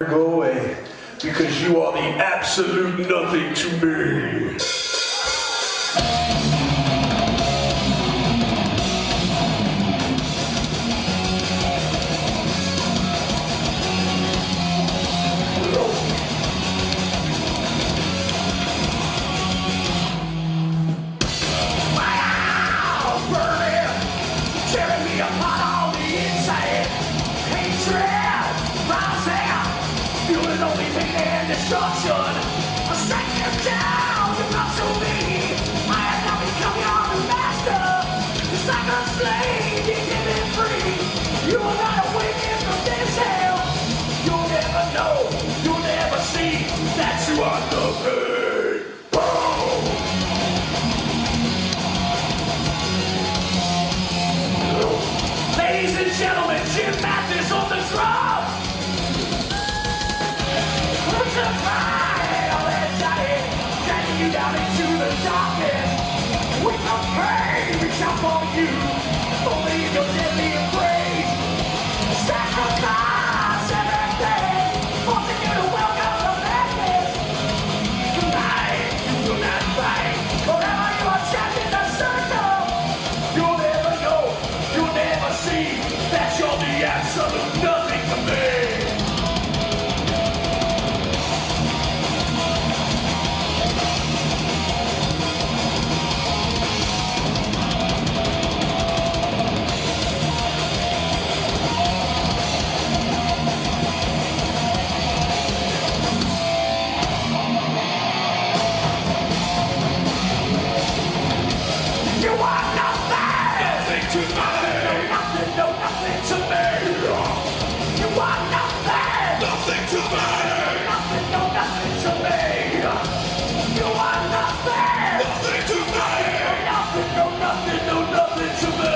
Go away, because you are the absolute nothing to me. Wow, burning, tearing me apart on the inside. Hatred, rising, fueling only pain and destruction. I strike you down, you come to me. I have now become your new master. It's like a slave, you give it free. You will not awaken from this hell. You'll never know, you'll never see that you are nothing. Boom! Ladies and gentlemen, Jim Mathis on the drum. Who's the fire? Let's dragging you down into the darkness. With the pain, reach out for you. Only in your deadly embrace. Sacrifice everything. Forcing you to welcome the madness. Tonight, you will not fight. Forever you are trapped in the circle. You'll never know, you'll never see that you're the absolute nothing to me. You are nothing! Nothing to me! No nothing to me! You are nothing! Nothing to me! Nothing to me! You are nothing! Nothing to me! Nothing to me!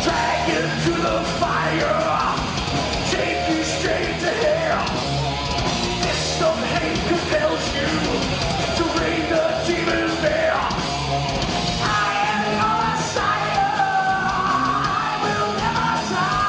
Drag you to the fire, take you straight to hell. Fist of hate compels you to ring the demon bell. I am your Messiah, I will never die.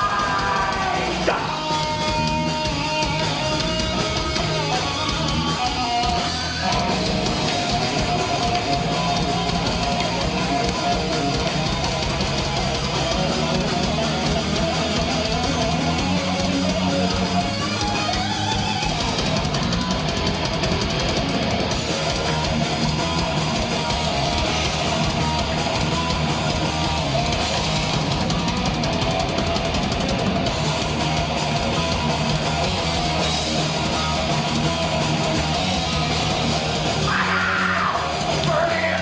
Burning,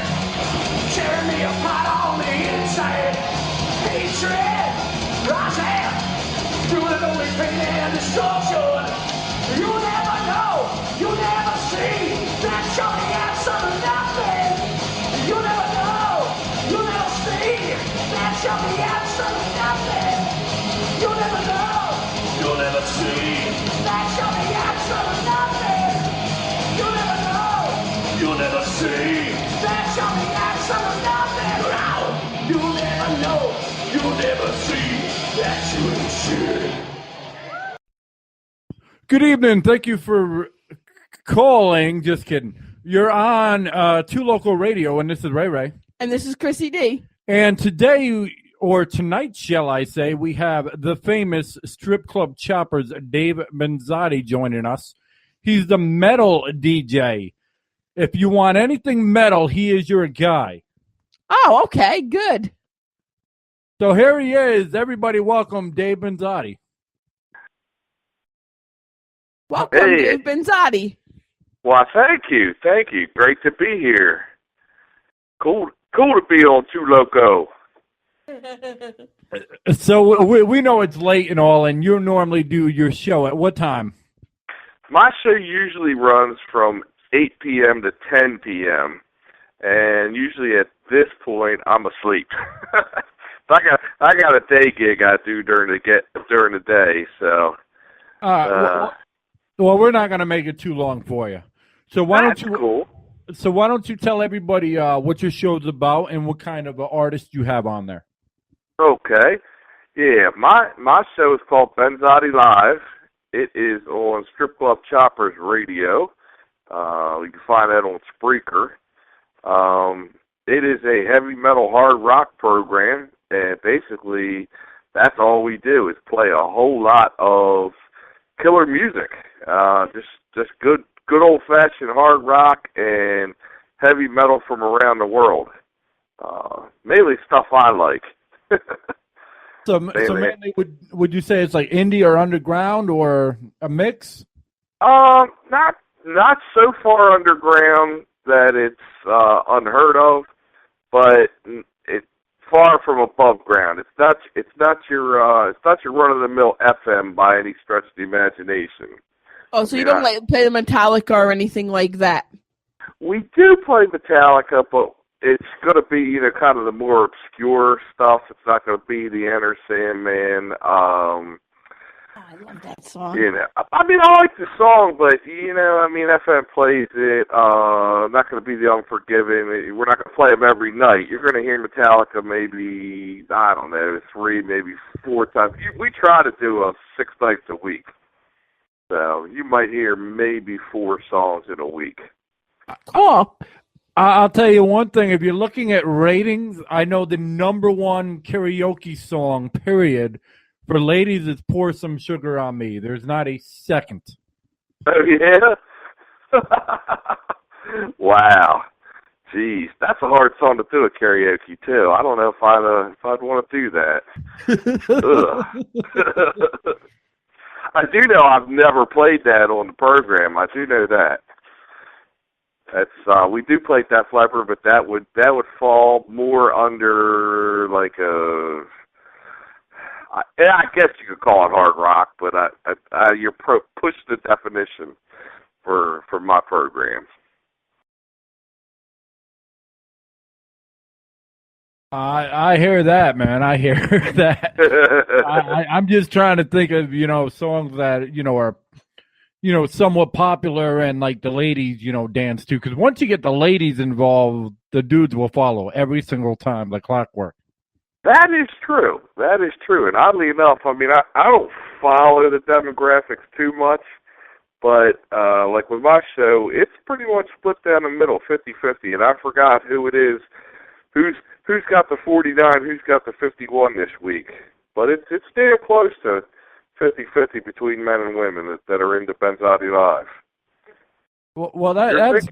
tearing me apart on the inside. Hatred, rising, fueling only pain and destruction. You'll never know, you'll never see that you're the absolute nothing. You'll never know, you'll never see that you're the absolute nothing. You'll never know, you'll never see that you're the absolute nothing. You'll never know, you'll never see that you're the absolute nothing. No, you'll never know, you'll never see that you ain't shit. Good evening. Thank you for calling. Just kidding. You're on Two Local Radio, and this is Ray Ray. And this is Chrissy D. And today, or tonight, shall I say, we have the famous Strip Club Choppers, Dave Benzotti, joining us. He's the metal DJ. If you want anything metal, he is your guy. Oh, okay, good. So here he is. Everybody welcome Dave Benzotti. Welcome, Hey. Dave Benzotti. Well, thank you. Great to be here. Cool to be on Two Loco. So we know it's late and all, and you normally do your show at what time? My show usually runs from 8 p.m. to 10 p.m., and usually at this point, I'm asleep. I got a day gig I do during the day, so. Well, we're not going to make it too long for you. So why That's don't you? cool. So why don't you tell everybody what your show's about and what kind of artist you have on there? Okay. Yeah, my show is called Benzotti Live. It is on Strip Club Choppers Radio. You can find that on Spreaker. It is a heavy metal hard rock program, and basically that's all we do is play a whole lot of killer music. Just good old fashioned hard rock and heavy metal from around the world. Mainly stuff I like. So mainly, would you say it's like indie or underground or a mix? Not so far underground that it's unheard of, but it's far from above ground. It's not your run of the mill FM by any stretch of the imagination. Oh, so you don't like play the Metallica or anything like that? We do play Metallica, but it's going to be kind of the more obscure stuff. It's not going to be the Enter Sandman. I love that song. I mean, I like the song, but FM plays it. Not going to be the Unforgiven. We're not going to play them every night. You're going to hear Metallica maybe 3, maybe 4 times. We try to do 6 nights a week, so you might hear maybe 4 songs in a week. Cool. I'll tell you one thing. If you're looking at ratings, I know the #1 karaoke song, period, for ladies is Pour Some Sugar on Me. There's not a second. Oh, yeah? Wow. Jeez, that's a hard song to do at karaoke, too. I don't know if I'd want to do that. I do know I've never played that on the program. I do know that. That's we do play Def Leppard, but that would fall more under like I guess you could call it hard rock, but you're push the definition for my program. I hear that, man. I hear that. I'm just trying to think of songs that are somewhat popular and like the ladies dance to, because once you get the ladies involved, the dudes will follow every single time like clockwork. That is true. And oddly enough, I mean, I don't follow the demographics too much, but like with my show, it's pretty much split down the middle, 50-50, and I forgot who it is, who's got the 49, who's got the 51 this week. But it's damn close to 50-50 between men and women that are into Benzotti Live. Well, that's...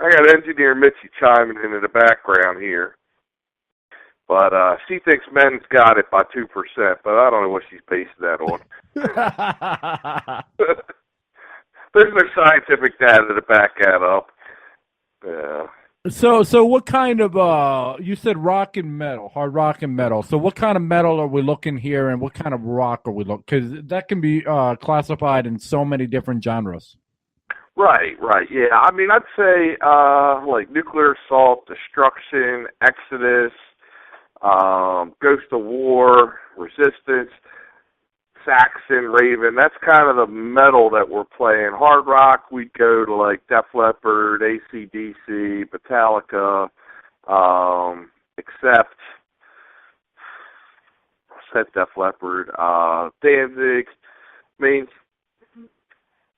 I got engineer Mitchie chiming in the background here. But she thinks men's got it by 2%, but I don't know what she's basing that on. There's no scientific data to back that up. Yeah. So what kind of, you said rock and metal, hard rock and metal. So what kind of metal are we looking here, and what kind of rock are we looking? Because that can be classified in so many different genres. Right, yeah. I mean, I'd say like Nuclear Assault, Destruction, Exodus, Ghost of War, Resistance, Saxon, Raven. That's kind of the metal that we're playing. Hard rock, we'd go to like Def Leppard, AC/DC, Metallica, except said Def Leppard, Danzig. I mean,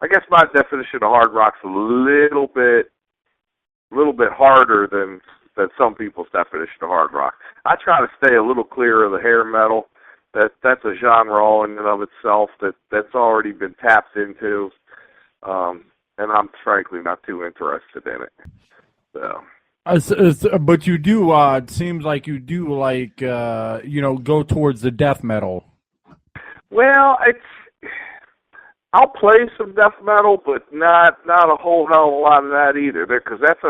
I guess my definition of hard rock's a little bit harder than some people's definition of hard rock. I try to stay a little clear of the hair metal. That's a genre all in and of itself that's already been tapped into, and I'm frankly not too interested in it. So. But you do. It seems like you do like go towards the death metal. Well, I'll play some death metal, but not a whole hell of a lot of that either, because that's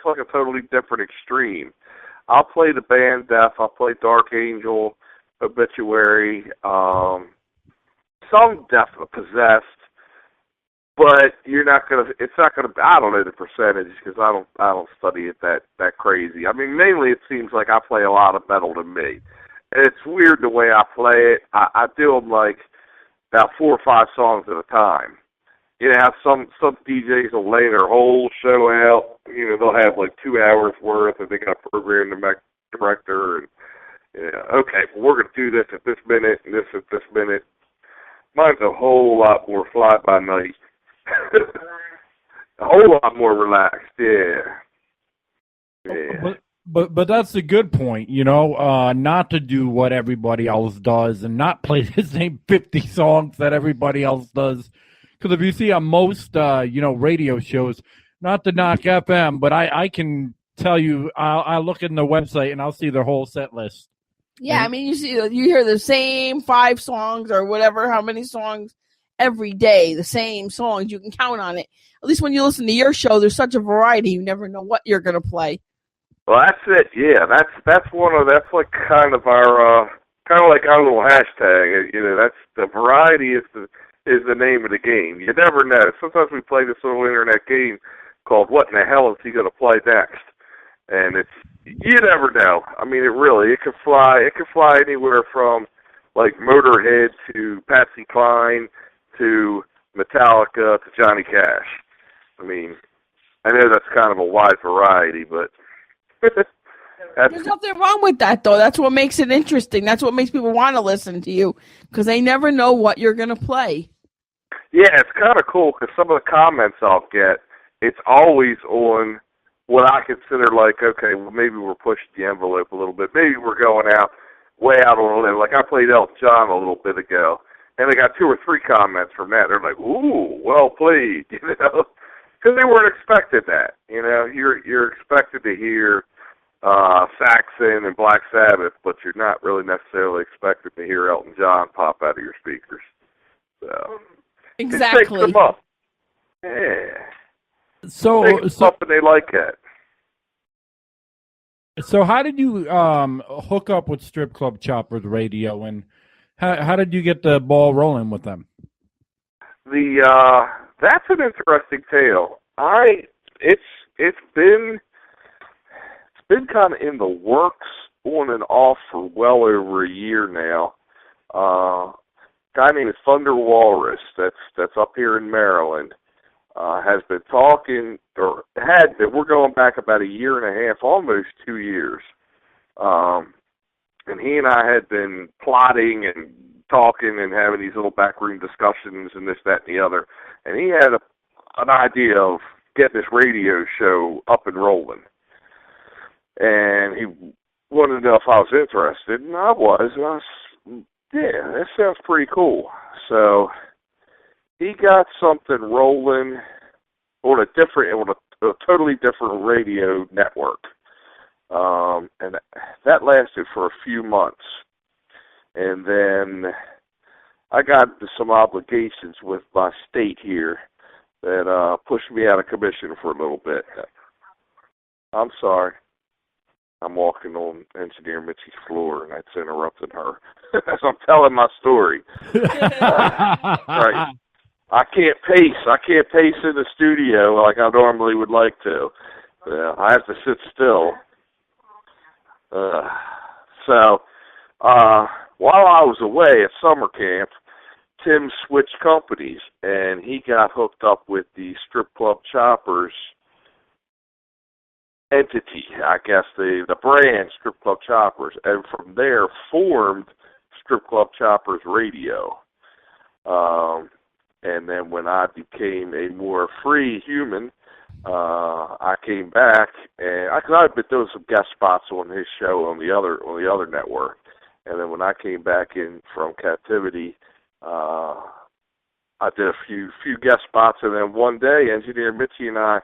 like a totally different extreme. I'll play the band Death. I'll play Dark Angel, Obituary, some Death Possessed, but it's not gonna. I don't know the percentage because I don't study it that crazy. I mean, mainly it seems like I play a lot of metal to me, and it's weird the way I play it. I do them like about 4 or 5 songs at a time, you know how some DJs will lay their whole show out. You know, they'll have like 2 hours worth, and they got a program director, and okay, well, we're going to do this at this minute and this at this minute. Mine's a whole lot more fly by night. A whole lot more relaxed, yeah. But that's a good point, not to do what everybody else does and not play the same 50 songs that everybody else does. Because if you see on most, radio shows, not to knock FM, but I can tell you, I'll look in the website and I'll see their whole set list. Yeah, I mean, you hear the same 5 songs or whatever, how many songs every day, the same songs. You can count on it. At least when you listen to your show, there's such a variety. You never know what you're going to play. Well, that's it. Yeah, that's like kind of our like our little hashtag. That's the variety is the name of the game. You never know. Sometimes we play this little internet game called "What in the Hell Is He Going to Play Next?" And you never know. I mean, it could fly. It could fly anywhere from like Motorhead to Patsy Cline to Metallica to Johnny Cash. I mean, I know that's kind of a wide variety, but there's nothing wrong with that, though. That's what makes it interesting. That's what makes people want to listen to you, because they never know what you're going to play. Yeah, it's kind of cool, because some of the comments I'll get, it's always on what I consider like, okay, well, maybe we're pushing the envelope a little bit. Maybe we're going way out on a limb. Like I played Elton John a little bit ago, and I got 2 or 3 comments from that. They're like, ooh, well played, because they weren't expecting that. You're expected to hear Saxon and Black Sabbath, but you're not really necessarily expected to hear Elton John pop out of your speakers. So exactly. It takes them up. Yeah. So something they like that. So how did you hook up with Strip Club Choppers Radio, and how did you get the ball rolling with them? That's an interesting tale. It's been kind of in the works on and off for well over a year now. A guy named Thunder Walrus that's up here in Maryland has been talking, or had been. We're going back about 1.5 years, almost 2 years. And he and I had been plotting and talking and having these little backroom discussions and this, that, and the other. And he had an idea of getting this radio show up and rolling. And he wanted to know if I was interested, and I was. Yeah, that sounds pretty cool. So he got something rolling on a totally different radio network. And that lasted for a few months. And then I got into some obligations with my state here that pushed me out of commission for a little bit. I'm sorry. I'm walking on Engineer Mitchie's floor, and that's interrupting her as I'm telling my story. Right. I can't pace. I can't pace in the studio like I normally would like to. I have to sit still. So while I was away at summer camp, Tim switched companies, and he got hooked up with the Strip Club Choppers entity, I guess, the brand Strip Club Choppers, and from there formed Strip Club Choppers Radio. And then when I became a more free human, I came back, and I've been doing some guest spots on his show on the other network. And then when I came back in from captivity, I did a few guest spots, and then one day, Engineer Mitchie and I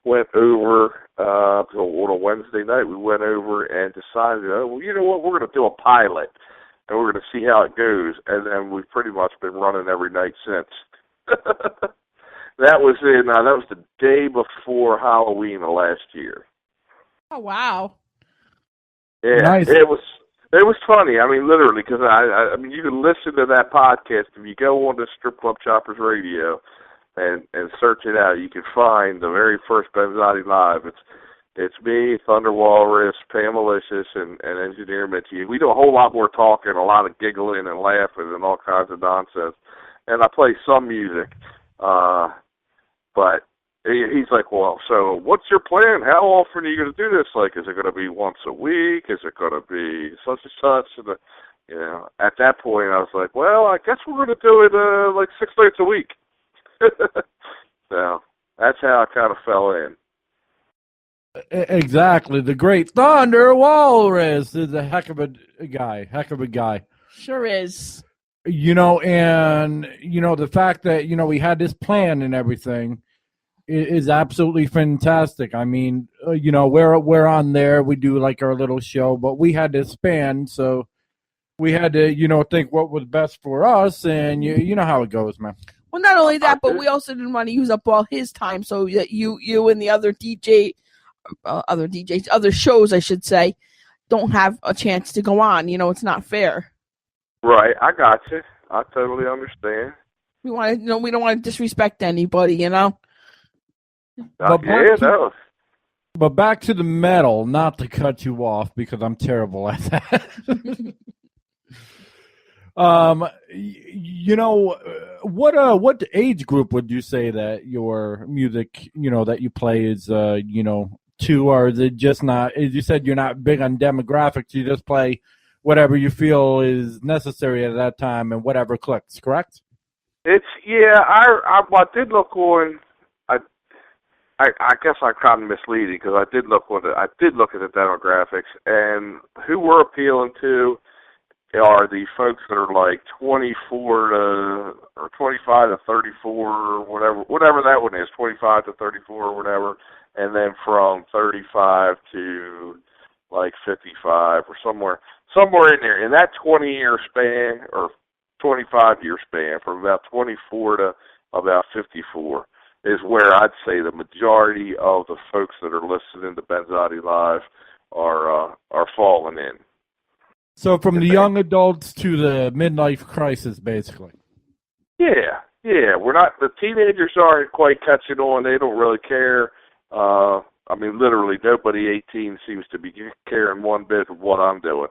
went over on a Wednesday night. We went over and decided, well, you know what, we're going to do a pilot, and we're going to see how it goes. And then we've pretty much been running every night since. That was the day before Halloween of last year. Oh wow! Yeah, nice. It was funny. I mean, literally, because I mean, you can listen to that podcast if you go on to Strip Club Choppers Radio and search it out. You can find the very first Benzotti Live. It's me, Thunder Walrus, Pam Malicious, and Engineer Mitchie. We do a whole lot more talking, a lot of giggling and laughing and all kinds of nonsense. And I play some music. But he's like, well, so what's your plan? How often are you going to do this? Like, is it going to be once a week? Is it going to be such and such? And, you know, at that point, I was like, well, I guess we're going to do it like 6 nights a week. So that's how I kind of fell in. Exactly. The great Thunder Walrus is a heck of a guy. Sure is. You know, and, you know, the fact that, you know, we had this plan and everything is absolutely fantastic. I mean, you know, we're on there. We do like our little show, but we had this span, so we had to, you know, think what was best for us, and you know how it goes, man. Well, not only that, but we also didn't want to use up all his time, so that you and the other other shows, I should say, don't have a chance to go on. You know, it's not fair. Right, I got you. I totally understand. We want to, you know, we don't want to disrespect anybody, you know. But But back to the metal, not to cut you off because I'm terrible at that. You know, what age group would you say that your music, you know, that you play is, you know, to, or is it just not? As you said, you're not big on demographics. You just play whatever you feel is necessary at that time and whatever clicks. Correct? It's I did look on. I guess I'm kind of misleading because I did look at the demographics, and who we're appealing to are the folks that are like 24 to or 25 to 34 or whatever that one is, 25 to 34 or whatever, and then from 35 to like 55 or somewhere in there in that 20-year span or 25-year span, from about 24 to about 54. Is where I'd say the majority of the folks that are listening to Benzotti Live are falling in. So from the young adults to the midlife crisis, basically. Yeah. We're not, the teenagers aren't quite catching on. They don't really care. I mean, literally nobody 18 seems to be caring one bit of what I'm doing.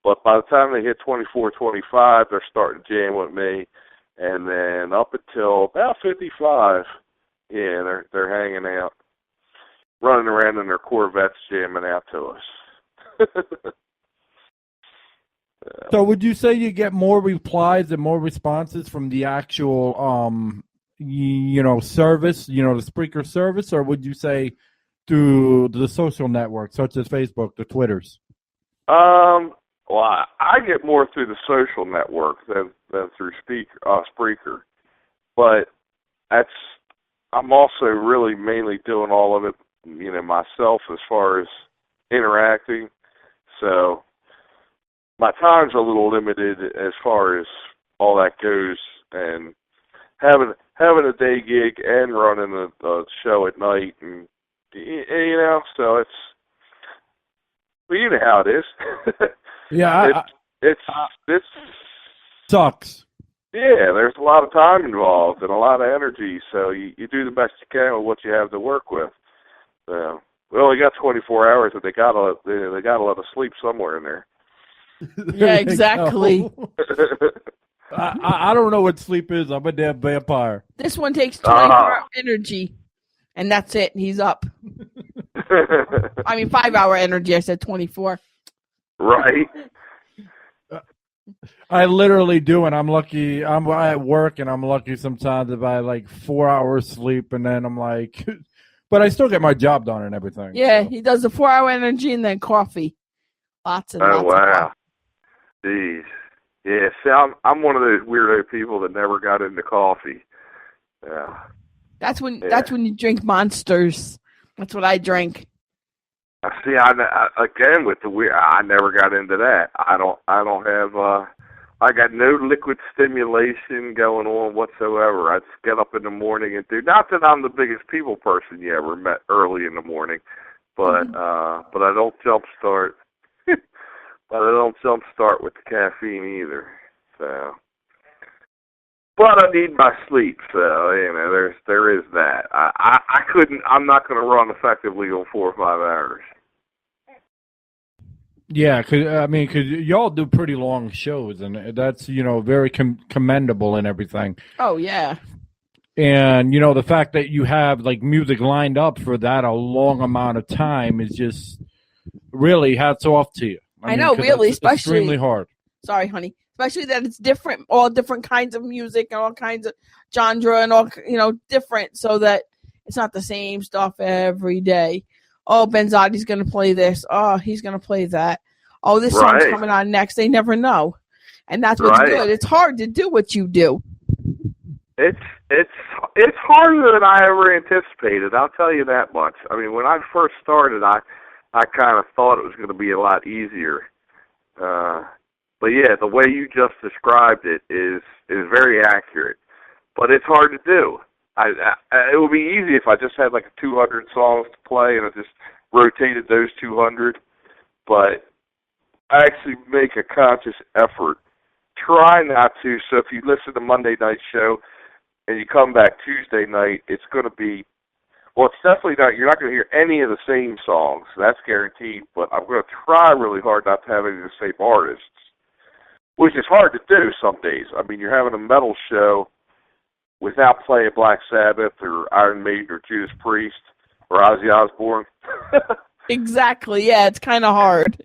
But by the time they hit 24, 25, they're starting to jam with me, and then up until about 55. Yeah, they're hanging out, running around in their Corvettes, jamming out to us. So would you say you get more replies and more responses from the actual, you know, service, you know, the Spreaker service, or would you say through the social networks such as Facebook, the Twitters? Well, I get more through the social network than through Spreaker, but I'm also really mainly doing all of it, you know, myself as far as interacting. So my time's a little limited as far as all that goes, and having a day gig and running a show at night, and you know, so it's, well, you know how it is. Yeah, it's sucks. Yeah, there's a lot of time involved and a lot of energy, so you do the best you can with what you have to work with. So, we only got 24 hours, and they gotta let us sleep somewhere in there. yeah, exactly. I don't know what sleep is. I'm a damn vampire. This one takes 24-hour energy, and that's it. He's up. I mean, 5-hour energy. I said 24. Right. I literally do, and I'm lucky. I'm at work, and I'm lucky sometimes if I like 4 hours sleep, and then I'm like, but I still get my job done and everything. Yeah, so. He does the 4-hour energy and then coffee. Lots and lots of coffee. Jeez. Yeah, see, I'm one of those weirdo people that never got into coffee. Yeah. That's when you drink Monsters. That's what I drink. See, again with the weird, I never got into that. I don't have. I got no liquid stimulation going on whatsoever. I just get up in the morning and do. Not that I'm the biggest people person you ever met early in the morning, but I don't jump start. But I don't jump start with the caffeine either. So, but I need my sleep. So you know, there is that. I couldn't. I'm not going to run effectively on 4 or 5 hours. Yeah, because y'all do pretty long shows, and that's, you know, very commendable and everything. Oh yeah. And, you know, the fact that you have like music lined up for that a long amount of time is just really hats off to you. I know, really, especially extremely hard. Sorry, honey. Especially that it's different, all different kinds of music and all kinds of genre and all, you know, different, so that it's not the same stuff every day. Oh, Benzotti's going to play this. Oh, he's going to play that. Oh, this song's coming on next. They never know. And that's what's good. It's hard to do what you do. It's harder than I ever anticipated. I'll tell you that much. I mean, when I first started, I kind of thought it was going to be a lot easier. But yeah, the way you just described it is very accurate. But it's hard to do. It would be easy if I just had like 200 songs to play and I just rotated those 200. But I actually make a conscious effort. Try not to. So if you listen to Monday night show and you come back Tuesday night, it's going to be, well, it's definitely not, you're not going to hear any of the same songs. That's guaranteed. But I'm going to try really hard not to have any of the same artists, which is hard to do some days. I mean, you're having a metal show without playing Black Sabbath or Iron Maiden or Judas Priest or Ozzy Osbourne. Exactly. Yeah, it's kind of hard.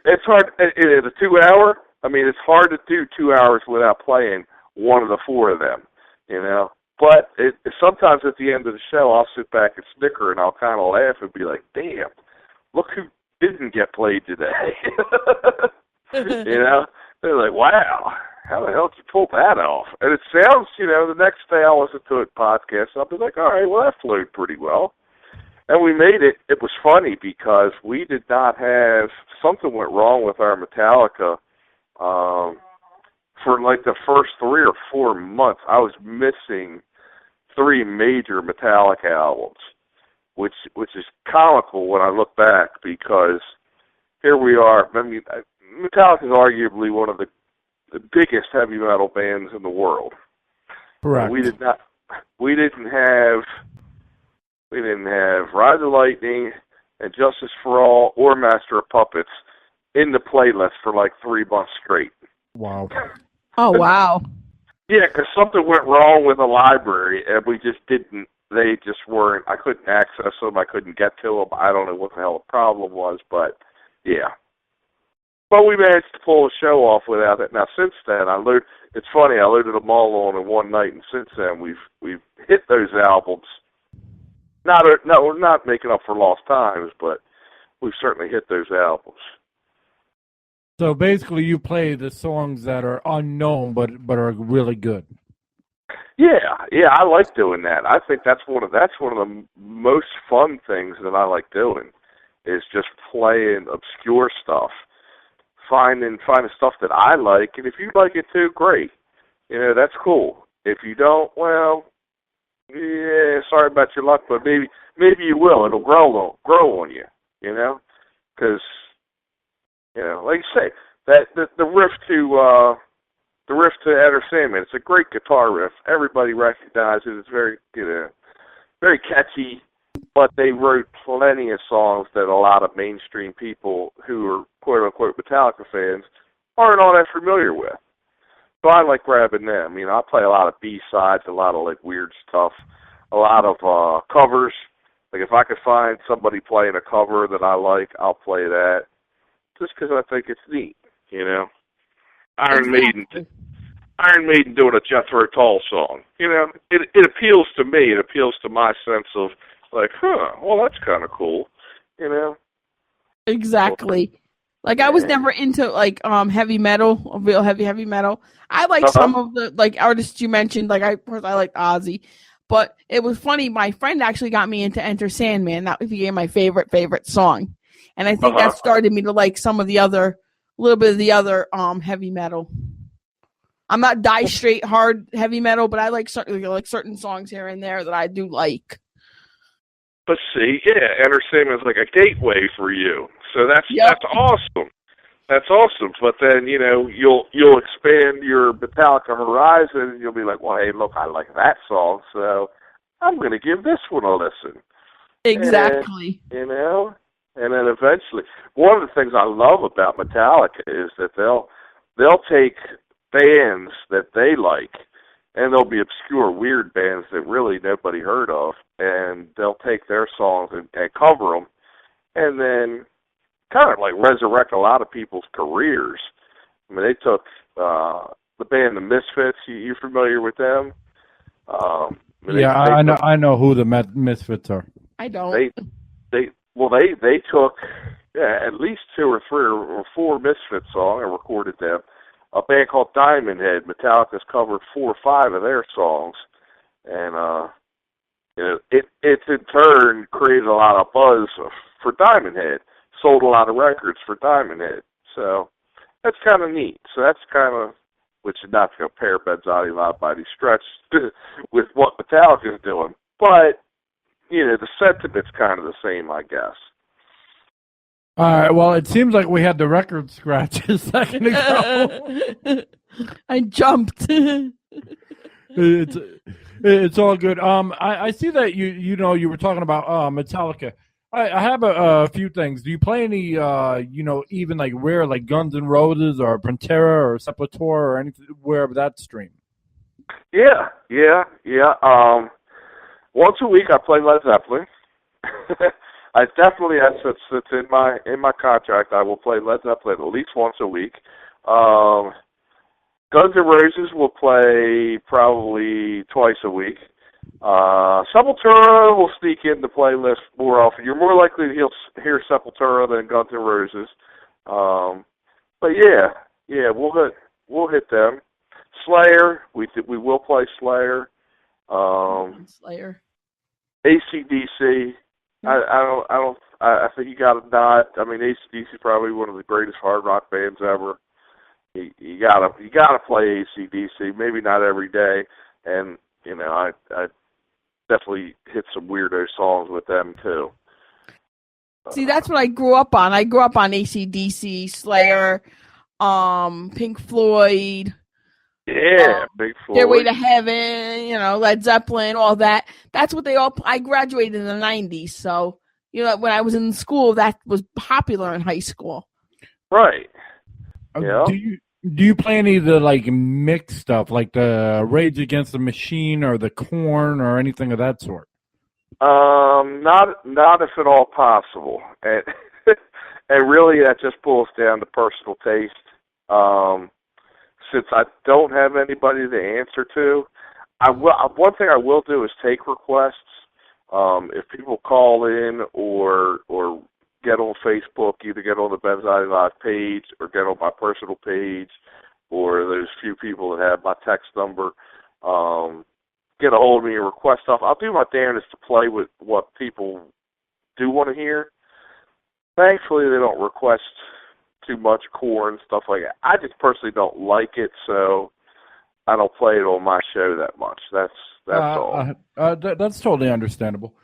It's hard. In a 2 hour, I mean, it's hard to do 2 hours without playing one of the four of them, you know. But sometimes at the end of the show, I'll sit back and snicker and I'll kind of laugh and be like, damn, look who didn't get played today. You know? They're like, wow, how the hell did you pull that off? And it sounds, you know, the next day I'll listen to it podcast, and I'll be like, all right, well, that flowed pretty well. And we made it. It was funny because we did not have, something went wrong with our Metallica. For like the first 3 or 4 months, I was missing 3 major Metallica albums, which is comical when I look back, because here we are. I mean, Metallica is arguably one of the biggest heavy metal bands in the world. Correct. We didn't have Ride the Lightning and Justice for All or Master of Puppets in the playlist for like 3 months straight. Wow. Oh, wow. Yeah, because something went wrong with the library, and we just didn't. They just weren't. I couldn't access them. I couldn't get to them. I don't know what the hell the problem was, but yeah. But we managed to pull a show off without it. Now, since then, it's funny, I loaded them all on in one night, and since then, we've hit those albums. We're not making up for lost times, but we've certainly hit those albums. So basically, you play the songs that are unknown but are really good. Yeah, I like doing that. I think that's one of the most fun things that I like doing, is just playing obscure stuff, finding stuff that I like, and if you like it too, great. You know, that's cool. If you don't, well, yeah, sorry about your luck, but maybe you will. It'll grow on you. You know, because, you know, like you say, that the riff to Enter Sandman, it's a great guitar riff. Everybody recognizes it. It's very, you know, very catchy. But they wrote plenty of songs that a lot of mainstream people who are quote-unquote Metallica fans aren't all that familiar with. So I like grabbing them. I mean, I play a lot of B-sides, a lot of like weird stuff, a lot of covers. Like if I could find somebody playing a cover that I like, I'll play that, just because I think it's neat, you know. Iron Maiden doing a Jethro Tull song, you know, it appeals to me. It appeals to my sense of like, well, that's kind of cool, you know. Exactly. Like I was never into like heavy metal, real heavy metal. I like some of the like artists you mentioned. Like I like Ozzy, but it was funny. My friend actually got me into Enter Sandman. That became my favorite song, and I think that started me to like some of the other, little bit of the other heavy metal. I'm not die straight hard heavy metal, but I like certain songs here and there that I do like. But see, yeah, Enter Sandman's like a gateway for you. So that's awesome. That's awesome. But then, you know, you'll expand your Metallica horizon, and you'll be like, well, hey, look, I like that song, so I'm going to give this one a listen. Exactly. And, you know, and then eventually, one of the things I love about Metallica is that they'll take bands that they like, and there'll be obscure, weird bands that really nobody heard of, and they'll take their songs and cover them, and then kind of like resurrect a lot of people's careers. I mean, they took the band The Misfits. You familiar with them? I know who the Misfits are. I don't. They took at least 2 or 3 or 4 Misfits songs and recorded them. A band called Diamond Head, Metallica's covered 4 or 5 of their songs, and it's in turn created a lot of buzz for Diamond Head. Sold a lot of records for Diamond Head, so that's kind of neat. So that's kind of, which is not to compare Benzotti Live by any stretch with what Metallica's doing, but the sentiment's kind of the same, I guess. All right. Well, it seems like we had the record scratch a second ago. I jumped. It's all good. I see that you were talking about Metallica. I have a few things. Do you play any even like rare, like Guns N' Roses or Pantera or Sepultura or anywhere of that stream? Yeah. Once a week I play Led Zeppelin. I definitely, it's in my contract. I will play Led Zeppelin at least once a week. Guns N' Roses will play probably twice a week. Sepultura will sneak in the playlist more often. You're more likely to hear Sepultura than Guns N' Roses. But yeah, we'll hit them. Slayer, we will play Slayer. Slayer. AC/DC. I think you got to nod. I mean, AC/DC is probably one of the greatest hard rock bands ever. You gotta play AC/DC. Maybe not every day, and I definitely hit some weirdo songs with them too. See, that's what I grew up on. I grew up on AC/DC, Slayer, Pink Floyd. Yeah, Pink Floyd. Stairway to Heaven, Led Zeppelin, all that. That's what I graduated in the 90s. So, when I was in school, that was popular in high school. Right. Yeah. Do you play any of the like mixed stuff, like the Rage Against the Machine or the Korn or anything of that sort? Not if at all possible, and and really that just boils down to personal taste. Since I don't have anybody to answer to, one thing I will do is take requests. If people call in or get on Facebook, either get on the Benzotti Live page or get on my personal page, or those few people that have my text number, get a hold of me and request stuff. I'll do my damnedest to play with what people do want to hear. Thankfully, they don't request too much core and stuff like that. I just personally don't like it, so I don't play it on my show that much. That's all. That's totally understandable.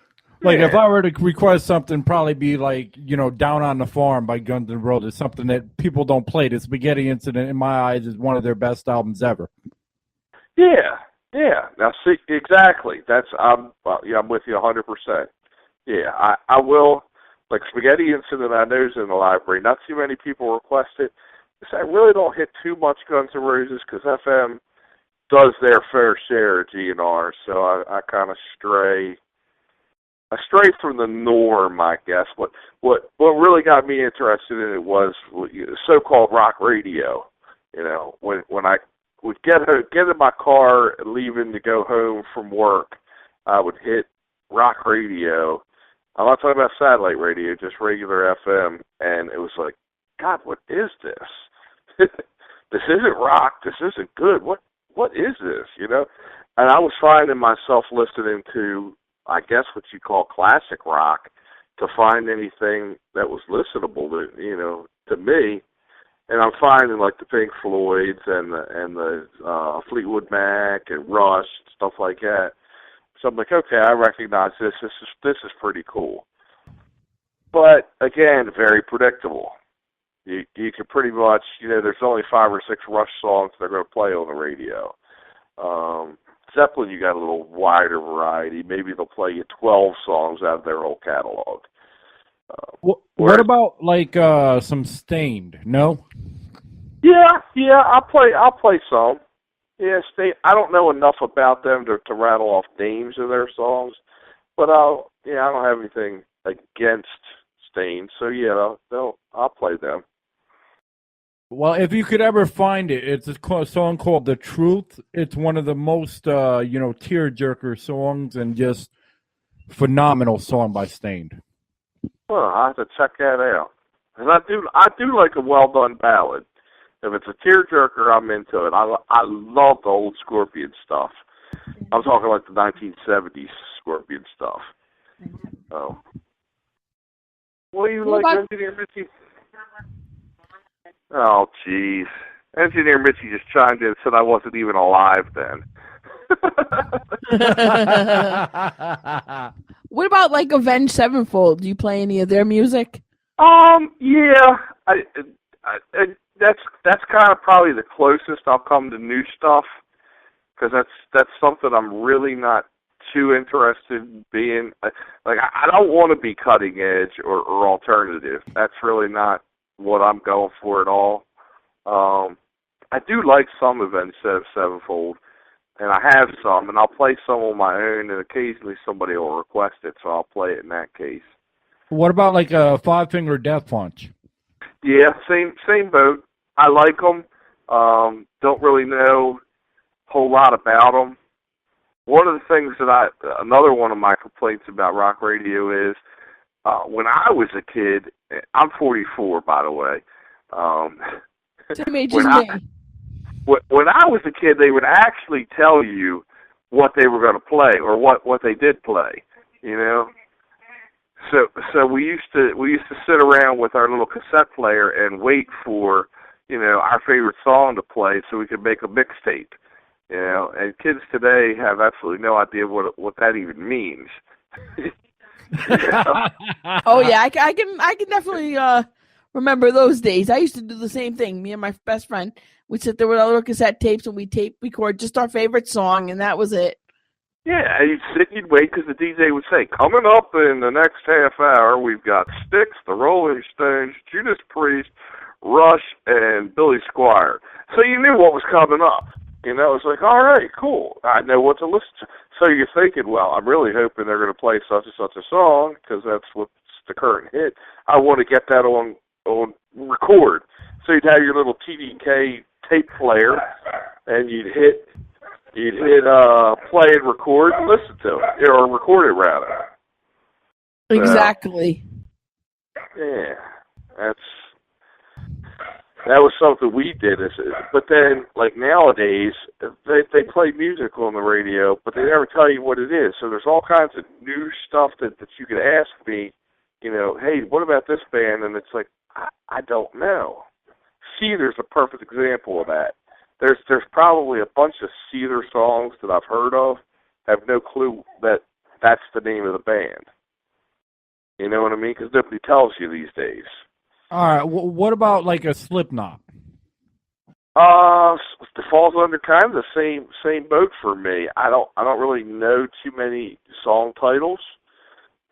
Like, if I were to request something, probably be like, Down on the Farm by Guns N' Roses, something that people don't play. The Spaghetti Incident, in my eyes, is one of their best albums ever. Yeah. Now, see, exactly. I'm with you 100%. Yeah, I will. Like Spaghetti Incident, I know is in the library. Not too many people request it. I really don't hit too much Guns N' Roses because FM does their fair share of GNR, so I kind of stray. I strayed from the norm, I guess. What really got me interested in it was so-called rock radio. When I would get in my car leaving to go home from work, I would hit rock radio. I'm not talking about satellite radio, just regular FM, and it was like, God, what is this? This isn't rock. This isn't good. What is this? And I was finding myself listening to, I guess what you call classic rock, to find anything that was listenable to me. And I'm finding like the Pink Floyds and the Fleetwood Mac and Rush, stuff like that. So I'm like, okay, I recognize this. This is pretty cool. But again, very predictable. You can pretty much, there's only 5 or 6 Rush songs they're going to play on the radio. Zeppelin, you got a little wider variety. Maybe they'll play you 12 songs out of their whole catalog. What about like some Stained? No. Yeah, I'll play some. Yeah, I don't know enough about them to rattle off names of their songs, but I don't have anything against Stain, so yeah, I'll play them. Well, if you could ever find it, it's a song called "The Truth." It's one of the most tearjerker songs, and just phenomenal song by Stained. Well, I have to check that out. And I do like a well done ballad. If it's a tearjerker, I'm into it. I love the old Scorpion stuff. I'm talking like the 1970s Scorpion stuff. Oh. What do you like, Engineer Mitchie? Oh, jeez. Engineer Mitchie just chimed in and said I wasn't even alive then. What about like Avenged Sevenfold? Do you play any of their music? Yeah. That's kind of probably the closest I'll come to new stuff, because that's something I'm really not too interested in being. Like, I don't want to be cutting edge or alternative. That's really not what I'm going for at all. I do like some Avenged Sevenfold, and I have some, and I'll play some on my own, and occasionally somebody will request it, so I'll play it in that case. What about like a Five Finger Death Punch? Yeah, same boat. I like them. Don't really know a whole lot about them. One of the things another one of my complaints about rock radio is, when I was a kid, I'm 44, by the way. Same age as me. When I was a kid, they would actually tell you what they were going to play or what they did play, you know. So we used to sit around with our little cassette player and wait for, our favorite song to play so we could make a mixtape, And kids today have absolutely no idea what that even means. Oh yeah, I can definitely remember those days. I used to do the same thing. Me and my best friend, we'd sit there with our little cassette tapes and we'd record just our favorite song, and that was it. Yeah, and you'd sit and you'd wait because the DJ would say, coming up in the next half hour, we've got Styx, the Rolling Stones, Judas Priest, Rush, and Billy Squier. So you knew what was coming up. It's like, all right, cool. I know what to listen to. So you're thinking, well, I'm really hoping they're going to play such and such a song because that's what's the current hit. I want to get that on record. So you'd have your little TDK tape player, and you'd hit play and record and listen to it, or record it rather. Exactly. Yeah, that was something we did. But then, like nowadays, they play music on the radio, but they never tell you what it is. So there's all kinds of new stuff that you could ask me, hey, what about this band? And it's like, I don't know. Seether's a perfect example of that. There's probably a bunch of Seether songs that I've heard of, have no clue that that's the name of the band. You know what I mean? Because nobody tells you these days. All right. What about like a Slipknot? It falls under kind of the same boat for me. I don't really know too many song titles.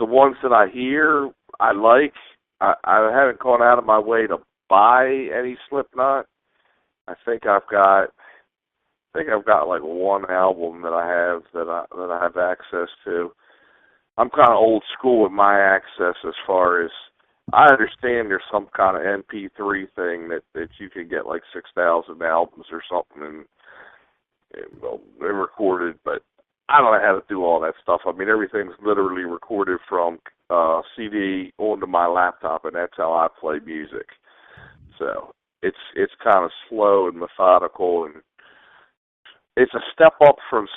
The ones that I hear, I like. I haven't gone out of my way to buy any Slipknot. I think I've got like one album that I have access to. I'm kind of old school with my access as far as I understand there's some kind of MP3 thing that you can get like 6,000 albums or something and they're recorded, but I don't know how to do all that stuff. I mean, everything's literally recorded from CD onto my laptop, and that's how I play music. So it's kind of slow and methodical, and it's a step up from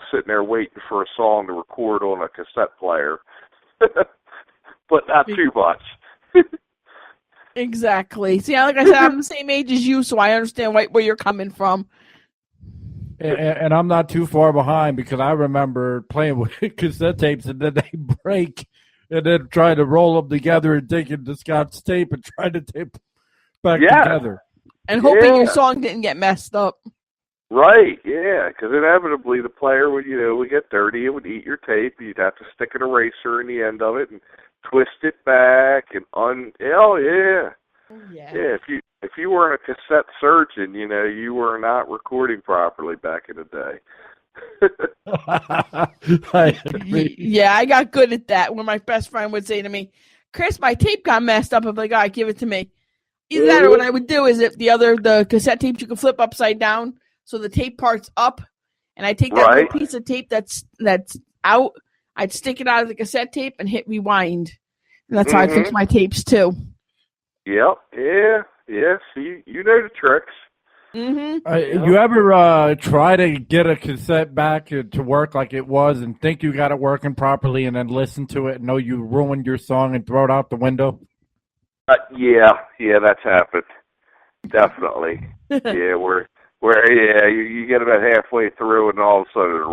sitting there waiting for a song to record on a cassette player, but not too much. Exactly. See, like I said, I'm the same age as you, so I understand where you're coming from. And I'm not too far behind because I remember playing with cassette tapes and then they break and then try to roll them together and take it to Scott's tape and try to tape back together. And hoping your song didn't get messed up. Right, yeah, because inevitably the player would get dirty, it would eat your tape, you'd have to stick an eraser in the end of it and twist it back and yeah. Yeah. Yeah, if you weren't a cassette surgeon, you know, you were not recording properly back in the day. I agree. Yeah, I got good at that. When my best friend would say to me, "Chris, my tape got messed up," I'm like, "All right, give it to me." Either that, or what I would do is if the cassette tapes you can flip upside down, so the tape part's up, and I take that little piece of tape that's out, I'd stick it out of the cassette tape and hit rewind, and that's how I fix my tapes too. Yep. Yeah. See, you know the tricks. You ever try to get a cassette back to work like it was and think you got it working properly and then listen to it and know you ruined your song and throw it out the window? Yeah, that's happened. Definitely. Yeah, you get about halfway through and all of a sudden,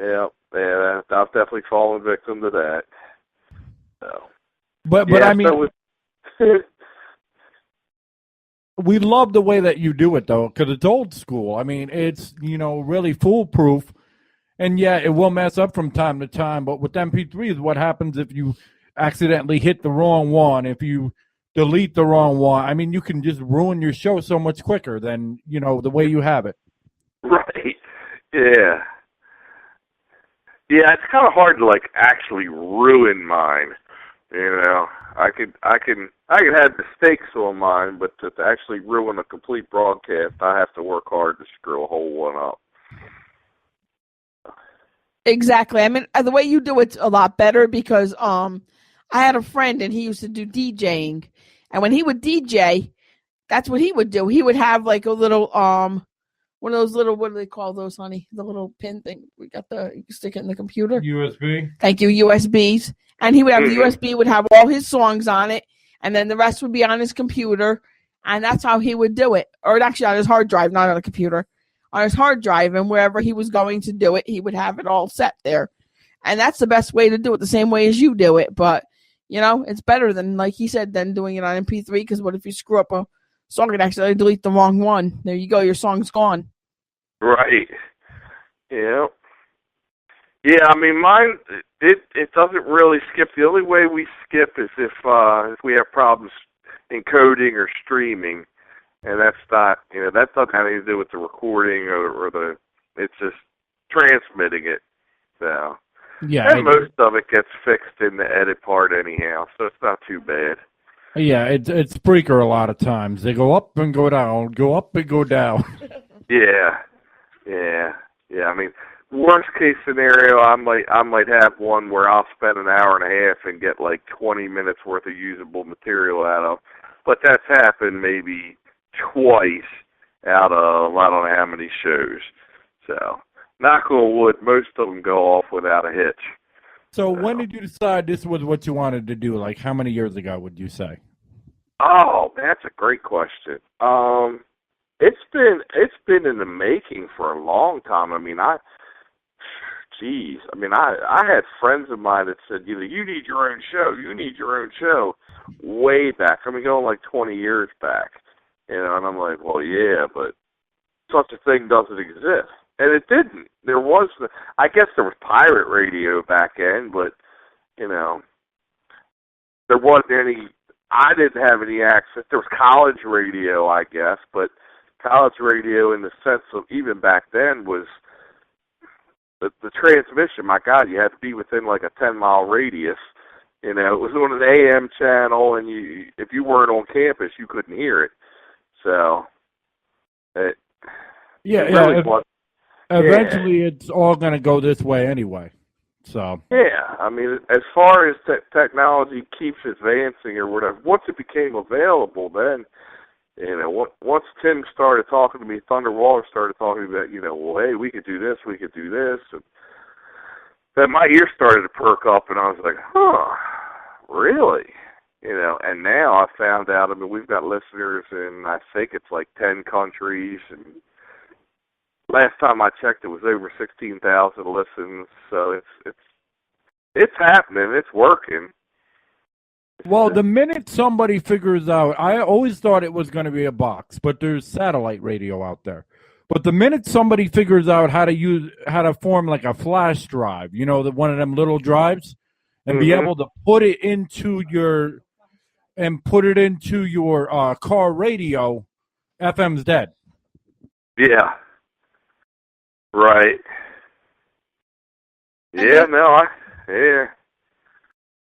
yeah, I've definitely fallen victim to that. So. But I mean, we love the way that you do it, though, because it's old school. I mean, it's, really foolproof. And, yeah, it will mess up from time to time. But with MP3s, what happens if you accidentally hit the wrong one, if you delete the wrong one? I mean, you can just ruin your show so much quicker than, the way you have it. Right. Yeah. Yeah, it's kind of hard to, actually ruin mine. I could have mistakes on mine, but to actually ruin a complete broadcast, I have to work hard to screw a whole one up. Exactly. I mean, the way you do it's a lot better because I had a friend and he used to do DJing, and when he would DJ, that's what he would do. He would have a little one of those little, what do they call those, honey? The little pin thing. You can stick it in the computer. USB. Thank you, USBs. And he would have the USB, would have all his songs on it, and then the rest would be on his computer, and that's how he would do it. Or actually on his hard drive, not on a computer. On his hard drive, and wherever he was going to do it, he would have it all set there. And that's the best way to do it, the same way as you do it. But, it's better than, like he said, than doing it on MP3, because what if you screw up a song and accidentally delete the wrong one? There you go, your song's gone. Right. Yeah. Yeah, I mean, mine, it doesn't really skip. The only way we skip is if we have problems encoding or streaming, and that's not, that doesn't have anything to do with the recording or it's just transmitting it. So, yeah, and most of it gets fixed in the edit part anyhow, so it's not too bad. Yeah, it's Spreaker a lot of times. They go up and go down, go up and go down. Yeah. I mean, worst case scenario, I might have one where I'll spend an hour and a half and get 20 minutes worth of usable material out of. But that's happened maybe twice out of I don't know how many shows. So, knock on wood, most of them go off without a hitch. So when did you decide this was what you wanted to do? How many years ago would you say? Oh, that's a great question. It's been in the making for a long time. I mean, I had friends of mine that said, you need your own show. You need your own show. Way back. I mean, going 20 years back. And I'm like, well, yeah, but such a thing doesn't exist. And it didn't. I guess there was pirate radio back then, but, there wasn't any, I didn't have any access. There was college radio, I guess, but college radio in the sense of even back then was the transmission. My God, you had to be within a 10-mile radius. It was on an AM channel, and if you weren't on campus, you couldn't hear it. So, eventually it's all going to go this way anyway. So yeah, I mean, as far as technology keeps advancing or whatever, once it became available, then once Tim started talking to me, Thunder Waller started talking about, well, hey, we could do this, and then my ears started to perk up, and I was like, huh, really? And now I found out, I mean, we've got listeners in, I think it's 10 countries, and last time I checked, it was over 16,000 listens, so it's happening, it's working. Well, the minute somebody figures out, I always thought it was going to be a box, but there's satellite radio out there. But the minute somebody figures out how to form a flash drive, one of them little drives, and be able to put it into your car radio, FM's dead. Yeah. Right. Yeah, yeah.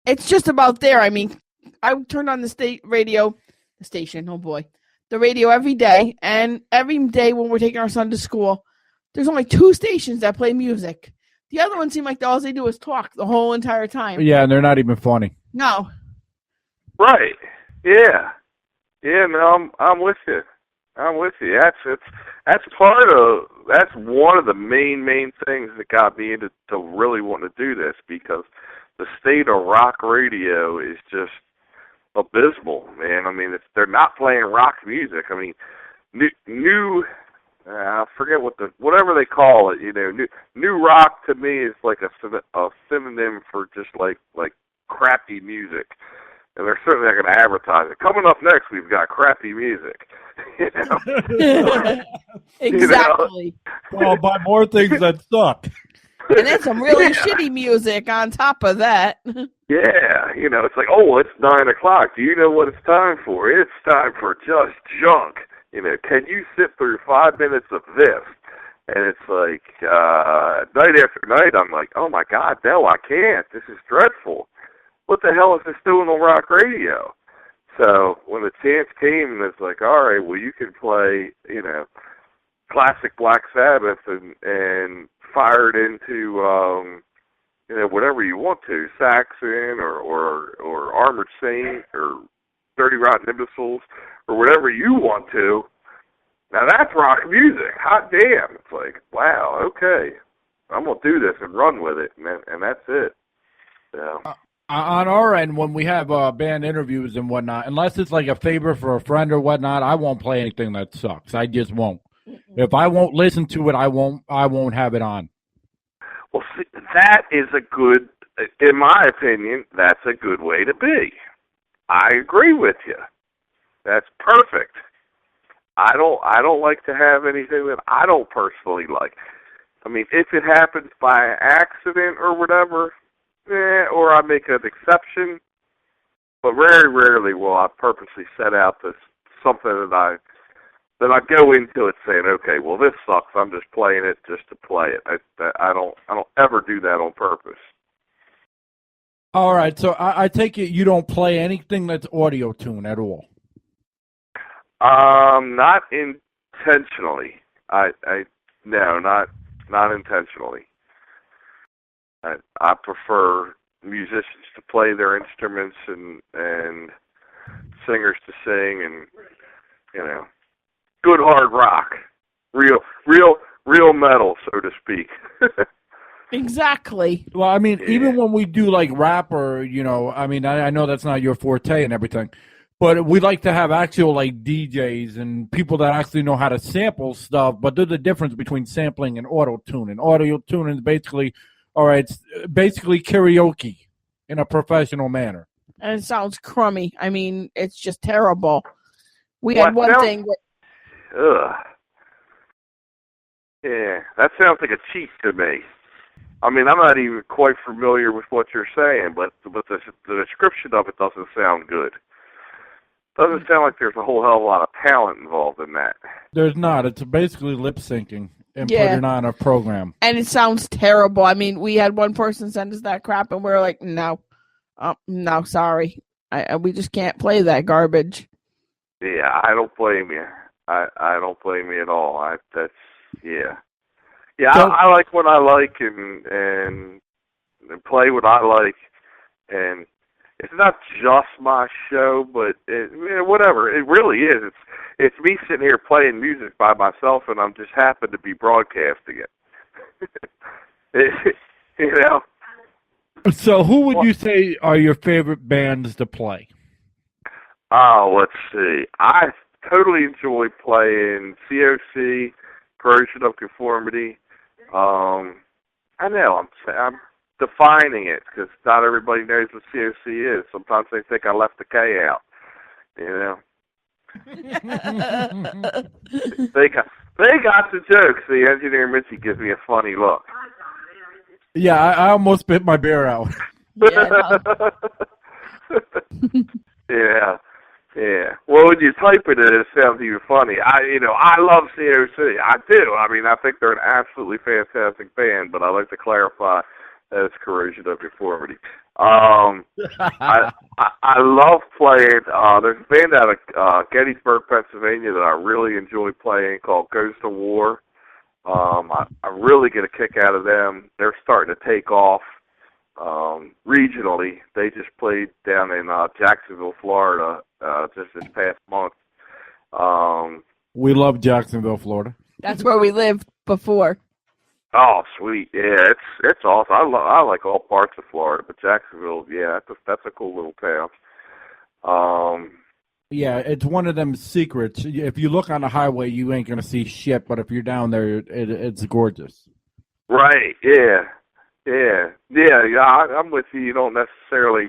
It's just about there. I mean, I turn on the radio every day, and every day when we're taking our son to school, there's only 2 stations that play music. The other ones seem like all they do is talk the whole entire time. Yeah, and they're not even funny. No. Right. Yeah. Yeah, no, I'm with you. I'm with you. That's one of the main things that got me into really wanting to do this, because the state of rock radio is just abysmal, man. I mean, they're not playing rock music. I mean, new I forget whatever they call it. You know, new rock to me is like a synonym for just like crappy music. And they're certainly not going to advertise it. Coming up next, we've got crappy music. You know? Exactly. You know? Well, buy more things that suck. And then some really shitty music on top of that. Yeah, you know, it's like, oh, it's 9 o'clock. Do you know what it's time for? It's time for just junk. You know, can you sit through 5 minutes of this? And it's like, night after night, I'm like, oh my God, no, I can't. This is dreadful. What the hell is this doing on rock radio? So when the chance came, and it's like, all right, well, you can play, you know, classic Black Sabbath and fire it into, you know, whatever you want to, Saxon or Armored Saint or Dirty Rotten Imbeciles or whatever you want to. Now that's rock music. Hot damn! It's like, wow, okay, I'm gonna do this and run with it, and that's it. So. On our end, when we have band interviews and whatnot, unless it's like a favor for a friend or whatnot, I won't play anything that sucks. I just won't. If I won't listen to it, I won't have it on. Well, see, that is in my opinion, that's a good way to be. I agree with you. That's perfect. I don't like to have anything that I don't personally like. I mean, if it happens by accident or whatever, or I make an exception, but very rarely will I purposely set out something that I go into it saying, okay, well, this sucks. I'm just playing it just to play it. I don't ever do that on purpose. All right, so I take it you don't play anything that's audio tune at all. Not intentionally. No, not intentionally. I prefer musicians to play their instruments and singers to sing, and you know, good hard rock, real metal, so to speak. Exactly. Well, I mean, even when we do like rap or, you know, I mean, I know that's not your forte and everything, but we like to have actual like DJs and people that actually know how to sample stuff. But there's a difference between sampling and auto tuning. Auto tuning is basically, all right, it's basically karaoke in a professional manner. And it sounds crummy. I mean, it's just terrible. We had one thing. Ugh. Yeah, that sounds like a cheat to me. I mean, I'm not even quite familiar with what you're saying, but the description of it doesn't sound good. Doesn't sound like there's a whole hell of a lot of talent involved in that. There's not. It's basically lip syncing and putting on a program. And it sounds terrible. I mean, we had one person send us that crap, and we were like, no, sorry. We just can't play that garbage. Yeah, I don't blame you. I don't blame you at all. Yeah, so, I like what I like and play what I like, and it's not just my show, but whatever. It really is. It's me sitting here playing music by myself, and I'm just happen to be broadcasting it. You know. So, who would you say are your favorite bands to play? Oh, let's see. I totally enjoy playing COC, Corrosion of Conformity. I know I'm defining it because not everybody knows what COC is. Sometimes they think I left the K out. You know. they got the jokes. The engineer Mitzi gives me a funny look. Yeah, I almost bit my bear out. Yeah. Yeah. Yeah. Well, when you type it, it sounds even funny. I love COC. I do. I mean, I think they're an absolutely fantastic band, but I like to clarify that it's Corrosion of Conformity. I love playing. There's a band out of Gettysburg, Pennsylvania that I really enjoy playing called Goes to War. I really get a kick out of them. They're starting to take off. Regionally, they just played down in Jacksonville, Florida, just this past month. We love Jacksonville, Florida. That's where we lived before. Oh, sweet! Yeah, it's awesome. I like all parts of Florida, but Jacksonville, yeah, that's a cool little town. Yeah, it's one of them secrets. If you look on the highway, you ain't gonna see shit, but if you're down there, it's gorgeous. Right? Yeah. I'm with you. You don't necessarily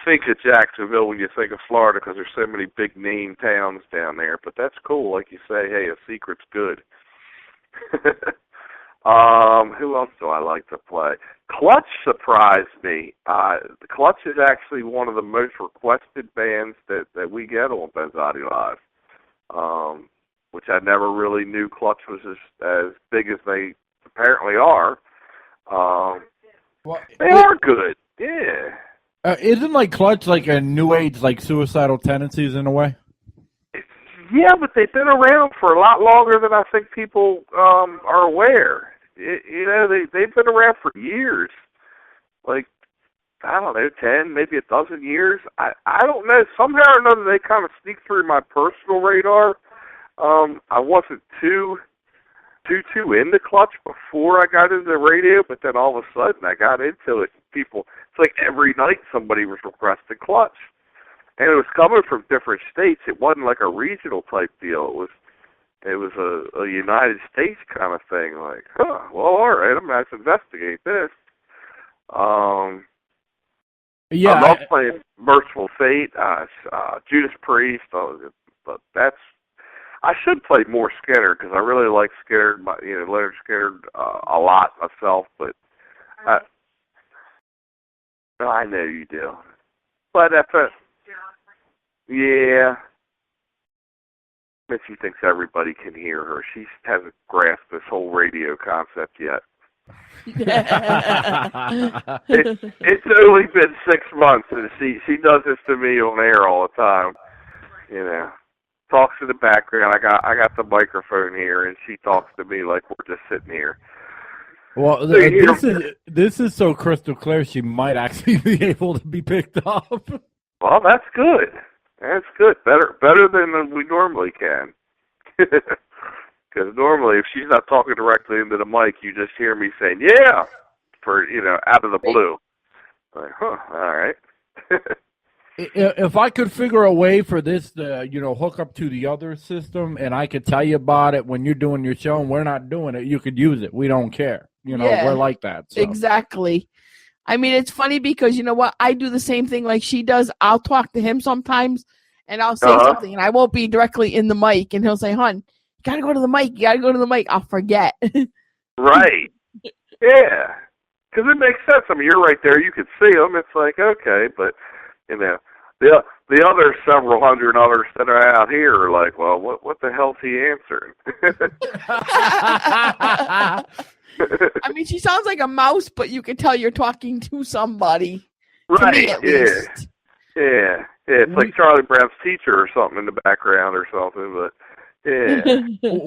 think of Jacksonville when you think of Florida because there's so many big name towns down there. But that's cool. Like you say, hey, a secret's good. Who else do I like to play? Clutch surprised me. Clutch is actually one of the most requested bands that we get on Benzotti Live, which I never really knew Clutch was as big as they apparently are. They are good, yeah. Isn't like Clutch like a new age, like Suicidal Tendencies in a way? Yeah, but they've been around for a lot longer than I think people are aware. They've been around for years, like, I don't know, 10, maybe a dozen years. I don't know. Somehow or another, they kind of sneak through my personal radar. I wasn't too into Clutch before I got into the radio, but then all of a sudden I got into it. It's like every night somebody was requesting Clutch. And it was coming from different states. It wasn't like a regional type deal. It was a United States kind of thing. Like, well, all right, I'm going to have to investigate this. Yeah, I love playing Merciful Fate, Judas Priest, but I should play more Skinner because I really like Skinner, Leonard Skinner a lot myself. But I know you do. But yeah, Missy thinks everybody can hear her. She hasn't grasped this whole radio concept yet. It's only been 6 months, and she does this to me on air all the time. Talks in the background. I got the microphone here, and she talks to me like we're just sitting here. Well, this is so crystal clear. She might actually be able to be picked up. Well, that's good. That's good. Better than we normally can. Because normally, if she's not talking directly into the mic, you just hear me saying, yeah, for, out of the blue. Like, all right. If I could figure a way for this to, hook up to the other system and I could tell you about it when you're doing your show and we're not doing it, you could use it. We don't care. We're like that. So. Exactly. I mean, it's funny because you know what? I do the same thing like she does. I'll talk to him sometimes and I'll say something and I won't be directly in the mic and he'll say, hon, you got to go to the mic. You got to go to the mic. I'll forget. Right. Yeah. Because it makes sense. I mean, you're right there. You can see them. It's like, okay, but, the other several hundred others that are out here are like, well, what the hell's he answering? I mean, she sounds like a mouse, but you can tell you're talking to somebody. Right, to me, at least. Yeah. It's like Charlie Brown's teacher or something in the background or something, but yeah.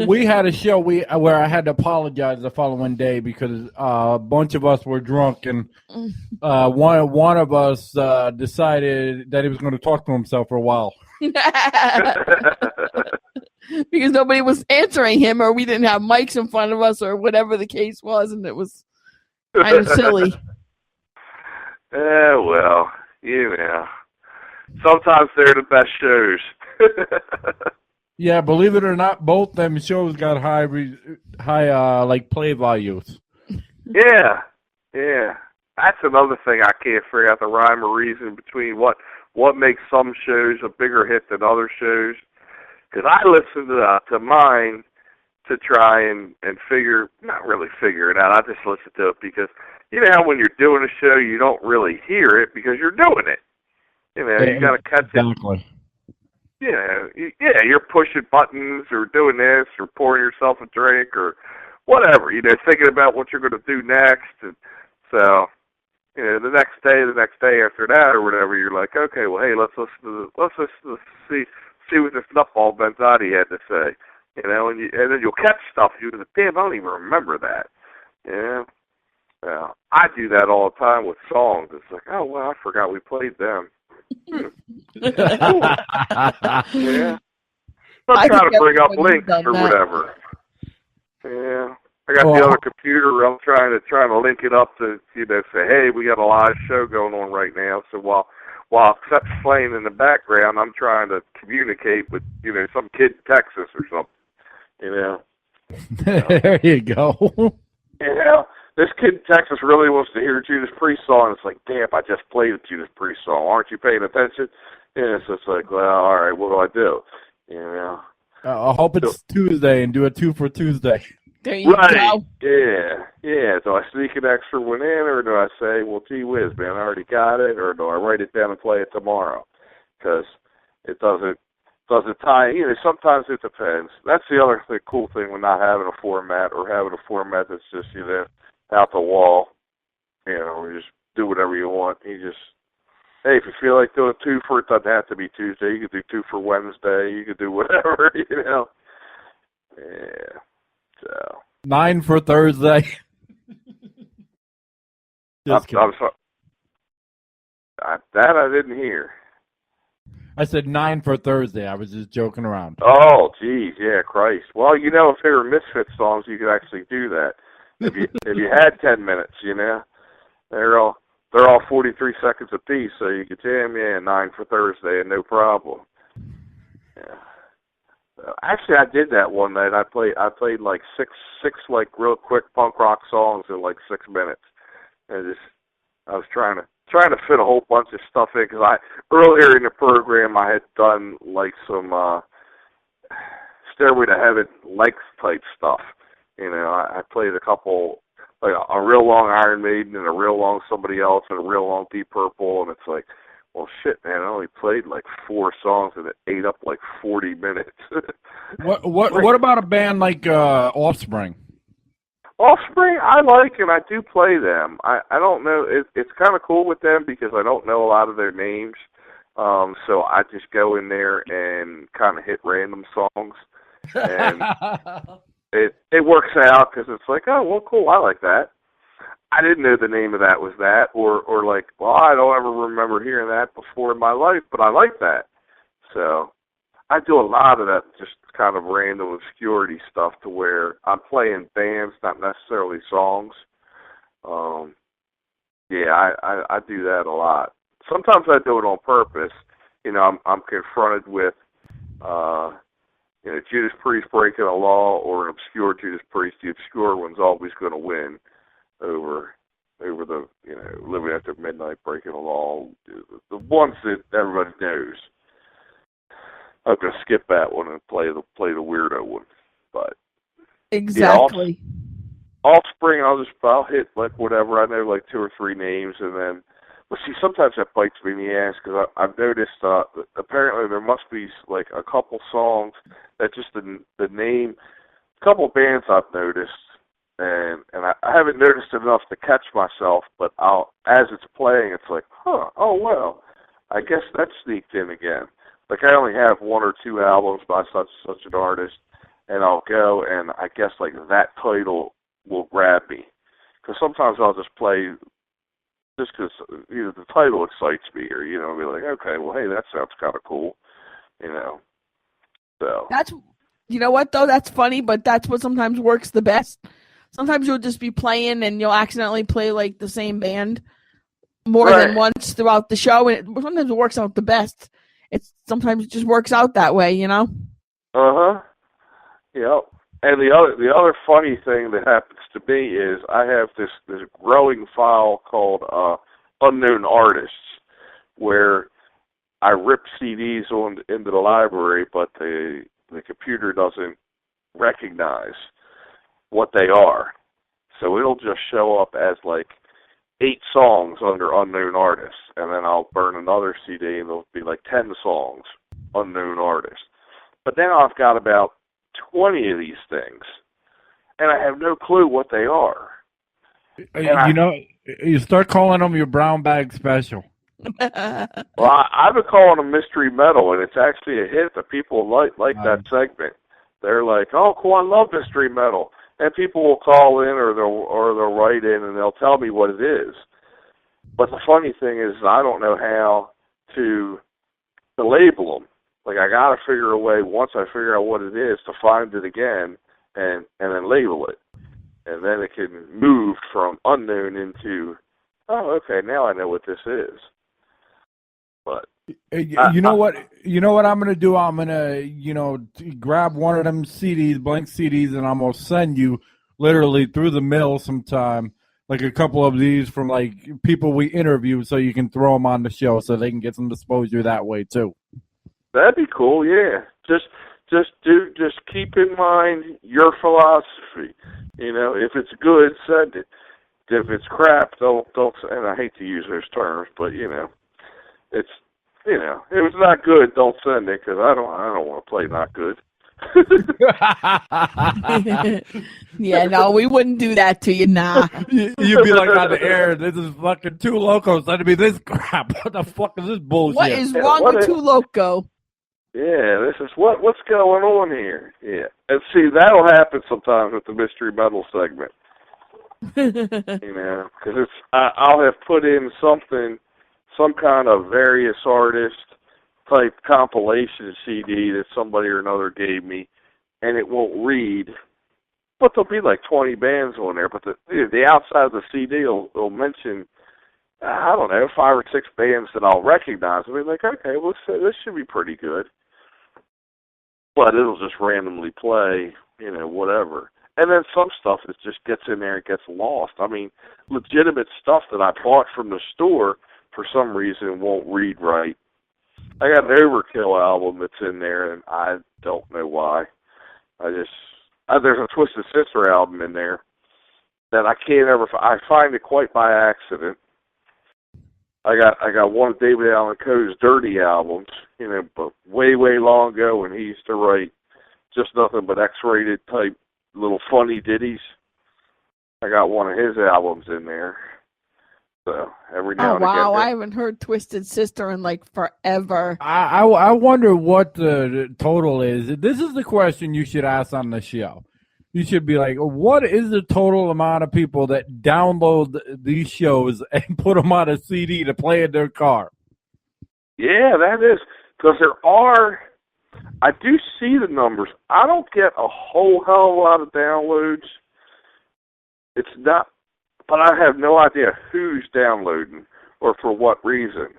We had a show where I had to apologize the following day because a bunch of us were drunk and one of us decided that he was going to talk to himself for a while. Because nobody was answering him or we didn't have mics in front of us or whatever the case was, and it was kind of silly. Well, sometimes they're the best shows. Yeah, believe it or not, both them shows got high like play values. Yeah. That's another thing I can't figure out the rhyme or reason between what makes some shows a bigger hit than other shows. Because I listen to mine to try and not really figure it out. I just listen to it because you know how when you're doing a show, you don't really hear it because you're doing it. You know, you got to catch it. Exactly. Yeah, you're pushing buttons or doing this or pouring yourself a drink or whatever, you know, thinking about what you're going to do next. And so, you know, the next day after that or whatever, you're like, okay, well, hey, let's listen to see what this nutball Benzotti had to say, you know, and then you'll catch stuff. You're like, damn, I don't even remember that. Yeah. Well, I do that all the time with songs. It's like, oh, well, I forgot we played them. Cool. Yeah. I'm trying to bring up links or whatever. Yeah. I got the other computer. I'm trying to link it up to, you know, say, hey, we got a live show going on right now. So while Seth's playing in the background, I'm trying to communicate with, you know, some kid in Texas or something. You know. There you go. You know, this kid in Texas really wants to hear a Judas Priest song. It's like, damn, I just played a Judas Priest song. Aren't you paying attention? And it's just like, well, all right, what do I do? You know. I hope it's Tuesday and do a 2 for Tuesday. There you go. Yeah. Do I sneak an extra one in, or do I say, well, gee whiz, man, I already got it, or do I write it down and play it tomorrow? Because it doesn't tie. You know, sometimes it depends. That's the other cool thing with not having a format or having a format that's just, you know, out the wall. You know, you just do whatever you want. You just, hey, if you feel like doing 2 for, it doesn't have to be Tuesday. You could do 2 for Wednesday. You could do whatever, you know. Yeah. So 9 for Thursday. I'm sorry. That I didn't hear. I said 9 for Thursday. I was just joking around. Oh, geez, yeah, Christ. Well, you know, if they were Misfit songs, you could actually do that. If you had 10 minutes, you know, they're all 43 seconds apiece, so you could jam 9 for Thursday and no problem. Yeah. Actually, I did that one night. I played like six like real quick punk rock songs in like 6 minutes. And I was trying to fit a whole bunch of stuff in because earlier in the program I had done like some Stairway to Heaven length type stuff. You know, I played a couple, like a real long Iron Maiden and a real long somebody else and a real long Deep Purple, and it's like, well, shit, man, I only played like 4 songs and it ate up like 40 minutes. What about a band like Offspring? Offspring, I like, and I do play them. I don't know, it's kind of cool with them because I don't know a lot of their names, so I just go in there and kind of hit random songs, and it works out because it's like, oh, well, cool, I like that. I didn't know the name of that was that, or like, well, I don't ever remember hearing that before in my life, but I like that. So I do a lot of that, just kind of random obscurity stuff to where I'm playing bands, not necessarily songs. Yeah, I do that a lot. Sometimes I do it on purpose. You know, I'm confronted with, you know, Judas Priest breaking a law or an obscure Judas Priest. The obscure one's always going to win over the, you know, Living After Midnight, breaking a law. The ones that everybody knows. I'm gonna skip that one and play the weirdo one, but exactly. Yeah, Offspring, I'll hit like whatever. I know like 2 or 3 names, and then, but see, sometimes that bites me in the ass because I've noticed apparently there must be like a couple songs that just the name, a couple bands I've noticed, and I haven't noticed enough to catch myself, but as it's playing, it's like, oh well, I guess that sneaked in again. Like, I only have 1 or 2 albums by such an artist, and I'll go, and I guess, like, that title will grab me. Because sometimes I'll just play just because, you know, the title excites me, or, you know, be like, okay, well, hey, that sounds kind of cool, you know. So. You know what, though? That's funny, but that's what sometimes works the best. Sometimes you'll just be playing, and you'll accidentally play, like, the same band more than once throughout the show, and sometimes it works out the best. Sometimes it just works out that way, you know? Uh-huh. Yep. And the other funny thing that happens to me is I have this growing file called Unknown Artists, where I rip CDs into the library, but the computer doesn't recognize what they are. So it'll just show up as like 8 songs under unknown artists, and then I'll burn another CD and there'll be like 10 songs, unknown artists. But then I've got about 20 of these things, and I have no clue what they are. You start calling them your brown bag special. Well, I've been calling them mystery metal, and it's actually a hit that people like that segment. They're like, "Oh, cool! I love mystery metal," and people will call in or they'll write in and they'll tell me what it is. But the funny thing is, I don't know how to label them. Like, I got to figure a way, once I figure out what it is, to find it again and then label it. And then it can move from unknown into, oh, okay, now I know what this is. But you know what I'm going to do? I'm going to, grab one of them CDs, blank CDs, and I'm going to send you literally through the mail sometime, like a couple of these from like people we interview, so you can throw them on the show so they can get some exposure that way too. That'd be cool, yeah. Just keep in mind your philosophy. If it's good, send it. If it's crap, don't. And I hate to use those terms, but it's if it's not good, don't send it, because I don't want to play not good. Yeah, no, we wouldn't do that to you, nah. You'd be like on the air, this is fucking Too Loco sending me this crap. What the fuck is this bullshit? What is wrong with Too Loco? Yeah, this is what's going on here. Yeah, and see, that'll happen sometimes with the mystery metal segment. Because I'll have put in some kind of various artist type compilation CD that somebody or another gave me, and it won't read. But there'll be like 20 bands on there. But the outside of the CD will mention, I don't know, 5 or 6 bands that I'll recognize. I'll be like, okay, well, this should be pretty good. But it'll just randomly play, whatever. And then some stuff that just gets in there and gets lost. I mean, legitimate stuff that I bought from the store for some reason won't read right. I got an Overkill album that's in there, and I don't know why. There's a Twisted Sister album in there that I find it quite by accident. I got one of David Allan Coe's Dirty albums, but way long ago when he used to write just nothing but X-rated type little funny ditties. I got one of his albums in there. So every now and again. Oh wow, I haven't heard Twisted Sister in like forever. I wonder what the total is. This is the question you should ask on the show. You should be like, what is the total amount of people that download these shows and put them on a CD to play in their car? Yeah, that is. Because I do see the numbers. I don't get a whole hell of a lot of downloads. It's not, but I have no idea who's downloading or for what reason.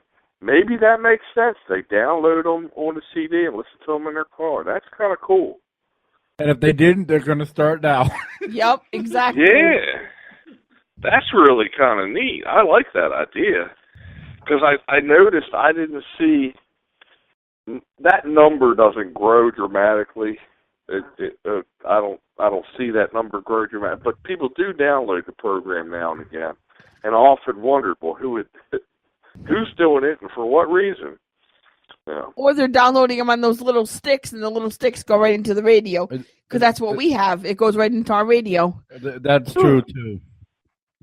Maybe that makes sense. They download them on a CD and listen to them in their car. That's kind of cool. And if they didn't, they're going to start now. Yep, exactly. Yeah. That's really kind of neat. I like that idea. Because I noticed I didn't see, that number doesn't grow dramatically. I don't see that number grow dramatically. But people do download the program now and again. And I often wondered, well, who's doing it and for what reason? Yeah. Or they're downloading them on those little sticks, and the little sticks go right into the radio. Because that's what we have. It goes right into our radio. That's true, too.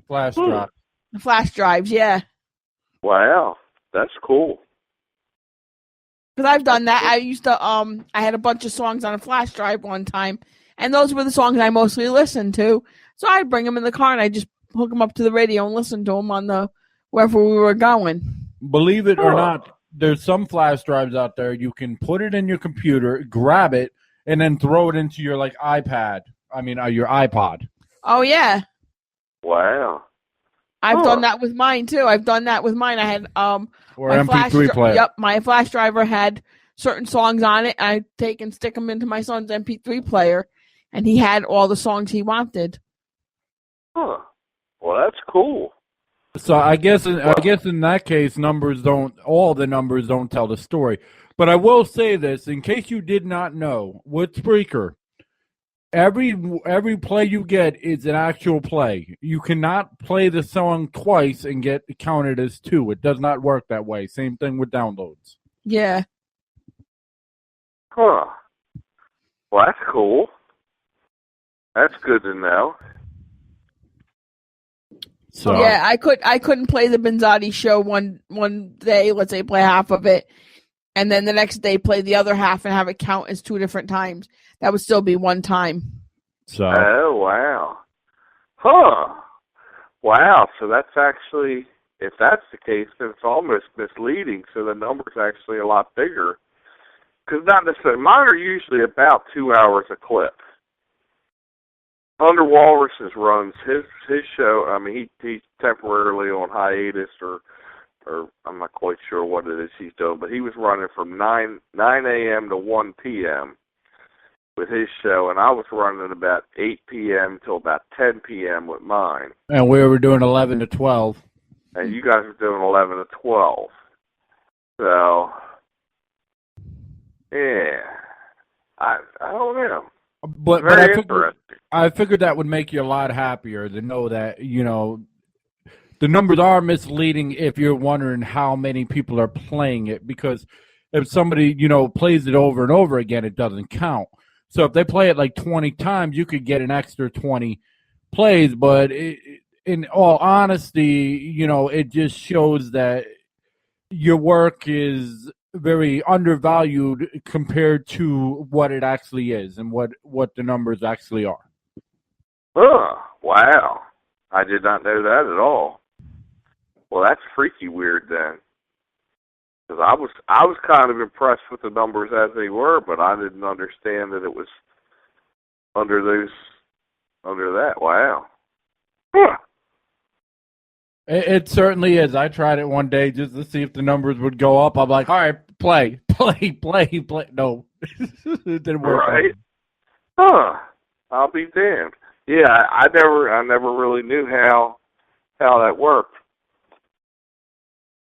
Flash drive. The flash drives, yeah. Wow. That's cool. Because I've done that. I used to, I had a bunch of songs on a flash drive one time, and those were the songs I mostly listened to. So I'd bring them in the car, and I'd just hook them up to the radio and listen to them on wherever we were going. Believe it or not, there's some flash drives out there. You can put it in your computer, grab it, and then throw it into your iPad. I mean, your iPod. Oh yeah. Wow. I've done that with mine too. I had or MP3 player. Yep, my flash driver had certain songs on it. I take and stick them into my son's MP3 player, and he had all the songs he wanted. Huh. Well, that's cool. So I guess in that case, all the numbers don't tell the story. But I will say this, in case you did not know, with Spreaker, every play you get is an actual play. You cannot play the song twice and get counted as two. It does not work that way. Same thing with downloads. Yeah. Huh. Well, that's cool. That's good to know. So Yeah, I couldn't play the Benzotti show one day, let's say play half of it, and then the next day play the other half and have it count as two different times. That would still be one time. So Oh, wow. Huh. Wow, so that's actually, if that's the case, then it's almost misleading, so the number's actually a lot bigger. Because not necessarily, mine are usually about 2 hours a clip. Under Walrus's runs, his show, I mean, he's temporarily on hiatus, or I'm not quite sure what it is he's doing, but he was running from 9 a.m. to 1 p.m. with his show, and I was running about 8 p.m. till about 10 p.m. with mine. and we were doing 11 to 12. And you guys were doing 11 to 12. So, yeah. I don't know. But Very interesting. I figured that would make you a lot happier to know that, the numbers are misleading if you're wondering how many people are playing it, because if somebody, plays it over and over again, it doesn't count. So if they play it like 20 times, you could get an extra 20 plays, but in all honesty, it just shows that your work is very undervalued compared to what it actually is and what the numbers actually are. Oh, wow. I did not know that at all. Well, that's freaky weird then. Because I was kind of impressed with the numbers as they were, but I didn't understand that it was under that. Wow. Huh. It certainly is. I tried it one day just to see if the numbers would go up. I'm like, all right, play. No, it didn't work. Right. Huh. I'll be damned. Yeah, I never really knew how that worked.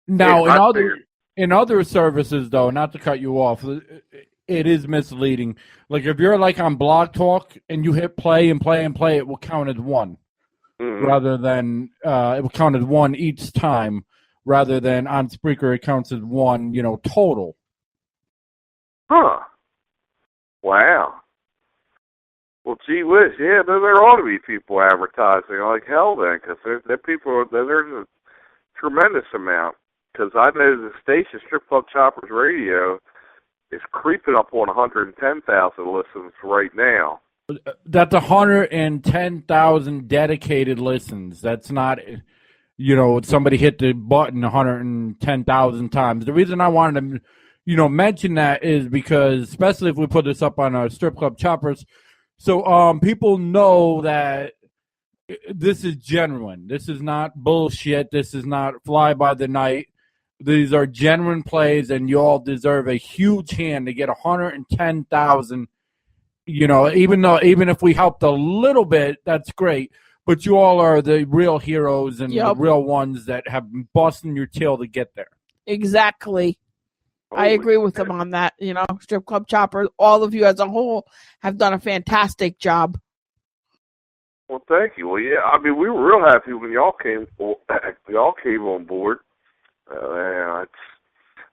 Now, Yeah, in other services, though, not to cut you off, it is misleading. Like if you're like on Blog Talk and you hit play and play and play, it will count as one. Mm-hmm. Rather than it will count as one each time, rather than on Spreaker it counts as one, total. Huh. Wow. Well, gee whiz, yeah, there ought to be people advertising like hell then, because there's a tremendous amount. Because I know the station, Strip Club Choppers Radio, is creeping up on 110,000 listens right now. That's 110,000 dedicated listens. That's not, somebody hit the button 110,000 times. The reason I wanted to, mention that is because, especially if we put this up on our Strip Club Choppers, so people know that this is genuine. This is not bullshit. This is not fly by the night. These are genuine plays, and you all deserve a huge hand to get 110,000. Even if we helped a little bit, that's great. But you all are the real heroes and the real ones that have been busting your tail to get there. Exactly. I agree with them on that. Strip Club Chopper, all of you as a whole have done a fantastic job. Well, thank you. Well, yeah, I mean, we were real happy when y'all came on board.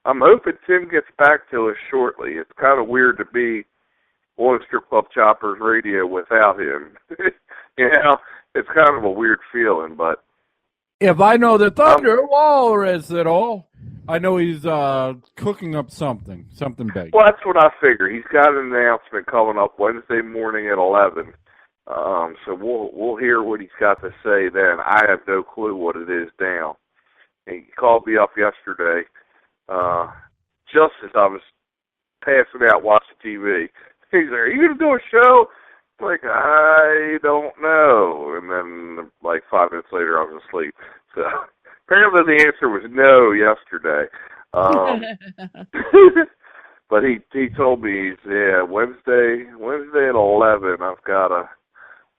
I'm hoping Tim gets back to us shortly. It's kind of weird to be on Strip Club Choppers Radio without him. It's kind of a weird feeling, but if I know the Thunder Walrus at all, I know he's cooking up something big. Well, that's what I figure. He's got an announcement coming up Wednesday morning at 11. So we'll hear what he's got to say then. I have no clue what it is now. He called me up yesterday, just as I was passing out watching TV. He's like, "Are you going to do a show?" I'm like, I don't know. And then, like 5 minutes later, I was asleep. So apparently the answer was no yesterday. But he told me, Wednesday at 11, I've got an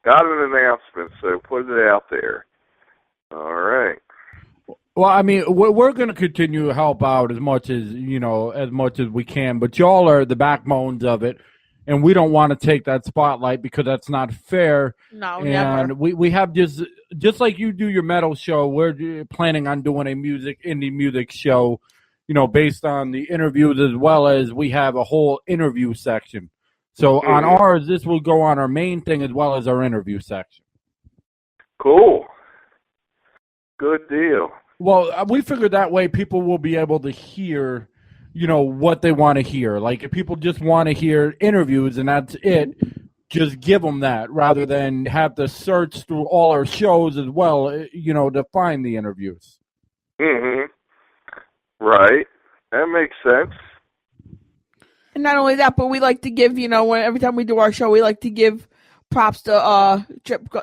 announcement, so put it out there. All right. Well, I mean, we're going to continue to help out as much as we can, but y'all are the backbones of it. and we don't want to take that spotlight because that's not fair. No, and never. we have just like you do your metal show, we're planning on doing a indie music show, based on the interviews, as well as we have a whole interview section. So on ours, this will go on our main thing as well as our interview section. Cool. Good deal. Well, we figured that way people will be able to hear, what they want to hear. Like if people just want to hear interviews and that's it, just give them that rather than have to search through all our shows as well, to find the interviews. Right. That makes sense. And not only that, but we like to give, every time we do our show, we like to give props to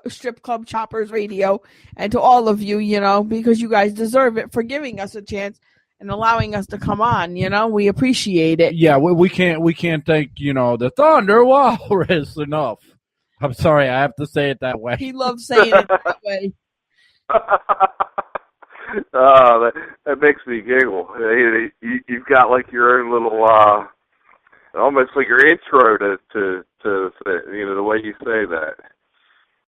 Strip Club Choppers Radio and to all of you, because you guys deserve it for giving us a chance and allowing us to come on. We appreciate it. Yeah, we can't thank the Thunder Walrus enough. I'm sorry, I have to say it that way. He loves saying it that way. Oh, that makes me giggle. You've got like your own little, almost like your intro to the way you say that.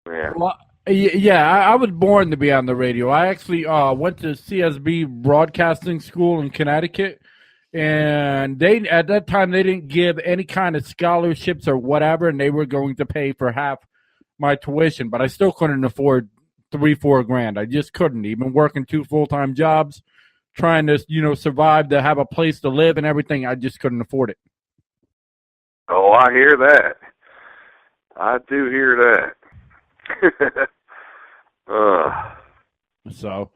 Yeah. Well, yeah, I was born to be on the radio. I actually went to CSB Broadcasting School in Connecticut, and at that time they didn't give any kind of scholarships or whatever, and they were going to pay for half my tuition, but I still couldn't afford $3-4 grand. I just couldn't. Even working 2 full-time jobs, trying to survive, to have a place to live and everything, I just couldn't afford it. Oh, I hear that. I do hear that. So,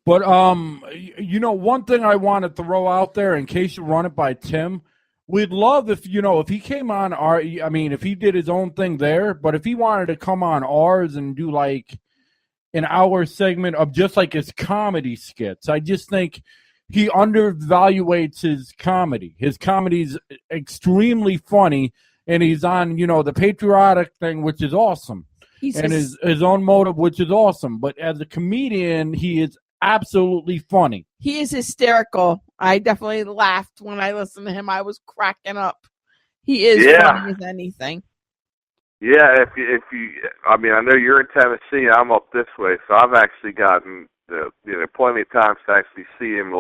but one thing I want to throw out there in case you run it by Tim, we'd love if he came on if he did his own thing there, but if he wanted to come on ours and do like an hour segment of just like his comedy skits. I just think he undervaluates his comedy. His comedy's extremely funny, and he's on, the patriotic thing, which is awesome. His own motive, which is awesome. But as a comedian, he is absolutely funny. He is hysterical. I definitely laughed when I listened to him. I was cracking up. He is funny as anything. Yeah, if you, I know you're in Tennessee. I'm up this way, so I've actually gotten plenty of times to actually see him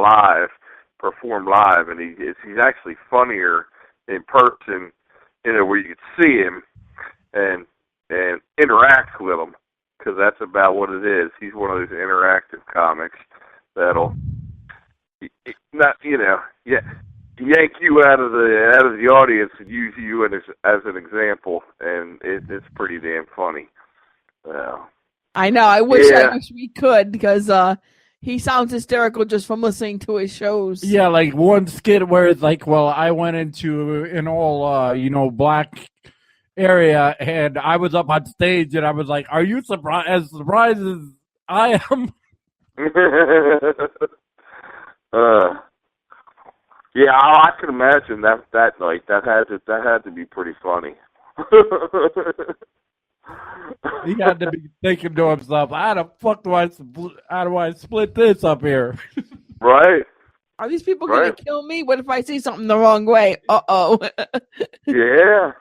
perform live, and he's actually funnier in person, where you can see him and interact with him, because that's about what it is. He's one of those interactive comics that'll yank you out of the audience and use you as an example, and it's pretty damn funny. I know. I wish we could, because he sounds hysterical just from listening to his shows. Yeah, like one skit where it's like, well, I went into an all black area, and I was up on stage, and I was like, "Are you surprised as I am?" Yeah, I can imagine that night. That had to be pretty funny. He had to be thinking to himself, "How the fuck do I split this up here?" Right. Are these people going to kill me? What if I say something the wrong way? Uh-oh. Yeah,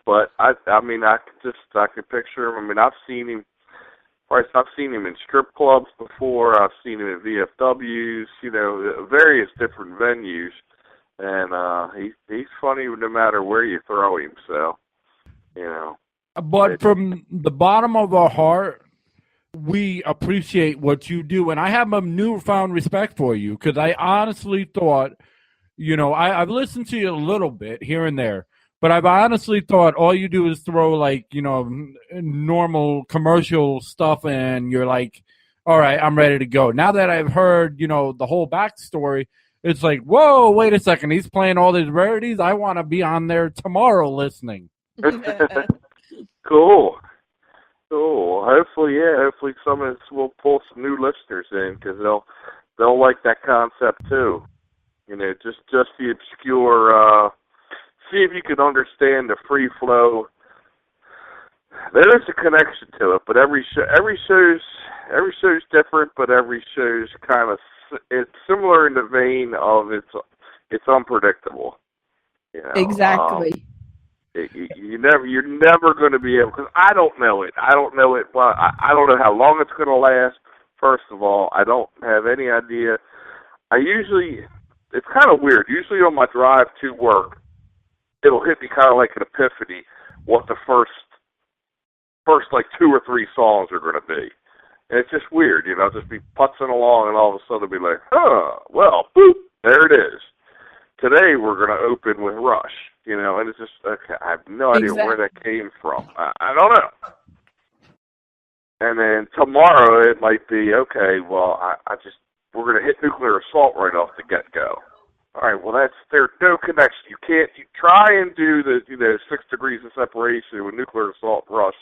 but I could picture him. I've seen him. I've seen him in strip clubs before. I've seen him in VFWs, various different venues, and he's funny no matter where you throw him. So, But from the bottom of our heart, we appreciate what you do, and I have a newfound respect for you, because I honestly thought, I've listened to you a little bit here and there, but I've honestly thought all you do is throw like, normal commercial stuff, and you're like, all right, I'm ready to go. Now that I've heard, the whole backstory, it's like, whoa, wait a second. He's playing all these rarities. I want to be on there tomorrow listening. Cool. Hopefully some of this will pull some new listeners in, because they'll like that concept too. Just the obscure. See if you can understand the free flow. There is a connection to it, but every show's different, but every show's it's similar in the vein of it's unpredictable. Exactly. You're never going to be able, because I don't know it. I don't know it. Well, I don't know how long it's going to last. First of all, I don't have any idea. It's kind of weird. Usually on my drive to work, it'll hit me kind of like an epiphany what the first like 2 or 3 songs are going to be. And it's just weird, just be putzing along and all of a sudden be like, well, boop, there it is. Today we're going to open with Rush, and it's just, okay, I have no idea where that came from. I don't know. And then tomorrow it might be, okay, well, we're going to hit Nuclear Assault right off the get-go. All right, well, there's no connection. You try and do the, 6 degrees of separation with Nuclear Assault and Rush.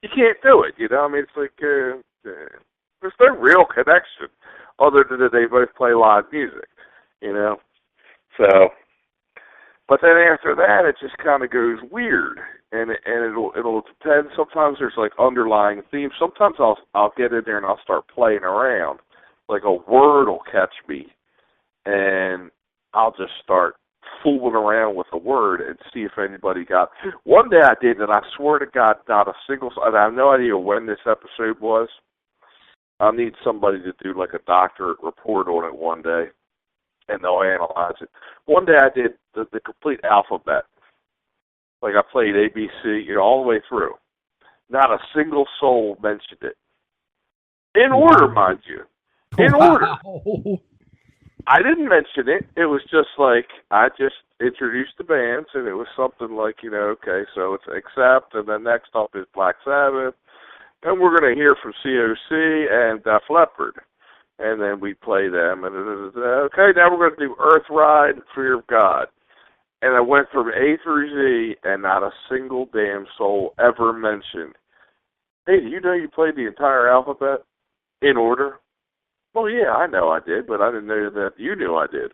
You can't do it, I mean, it's like, there's no real connection other than that they both play live music, So, but then after that, it just kind of goes weird, and it'll depend. Sometimes there's like underlying themes. Sometimes I'll get in there and I'll start playing around, like a word will catch me, and I'll just start fooling around with a word and see if anybody got. One day I did, and I swear to God, not a single. I have no idea when this episode was. I'll need somebody to do like a doctorate report on it one day, and they'll analyze it. One day I did the complete alphabet. Like I played ABC, all the way through. Not a single soul mentioned it. In order, mind you. In order. I didn't mention it. It was just like, I just introduced the bands, and it was something like, okay, so it's Accept, and then next up is Black Sabbath, and we're going to hear from COC and Def Leppard. And then we play them, and okay, now we're going to do Earth Ride, Fear of God. And I went from A through Z, and not a single damn soul ever mentioned, hey, do you know you played the entire alphabet in order? Well, yeah, I know I did, but I didn't know that you knew I did.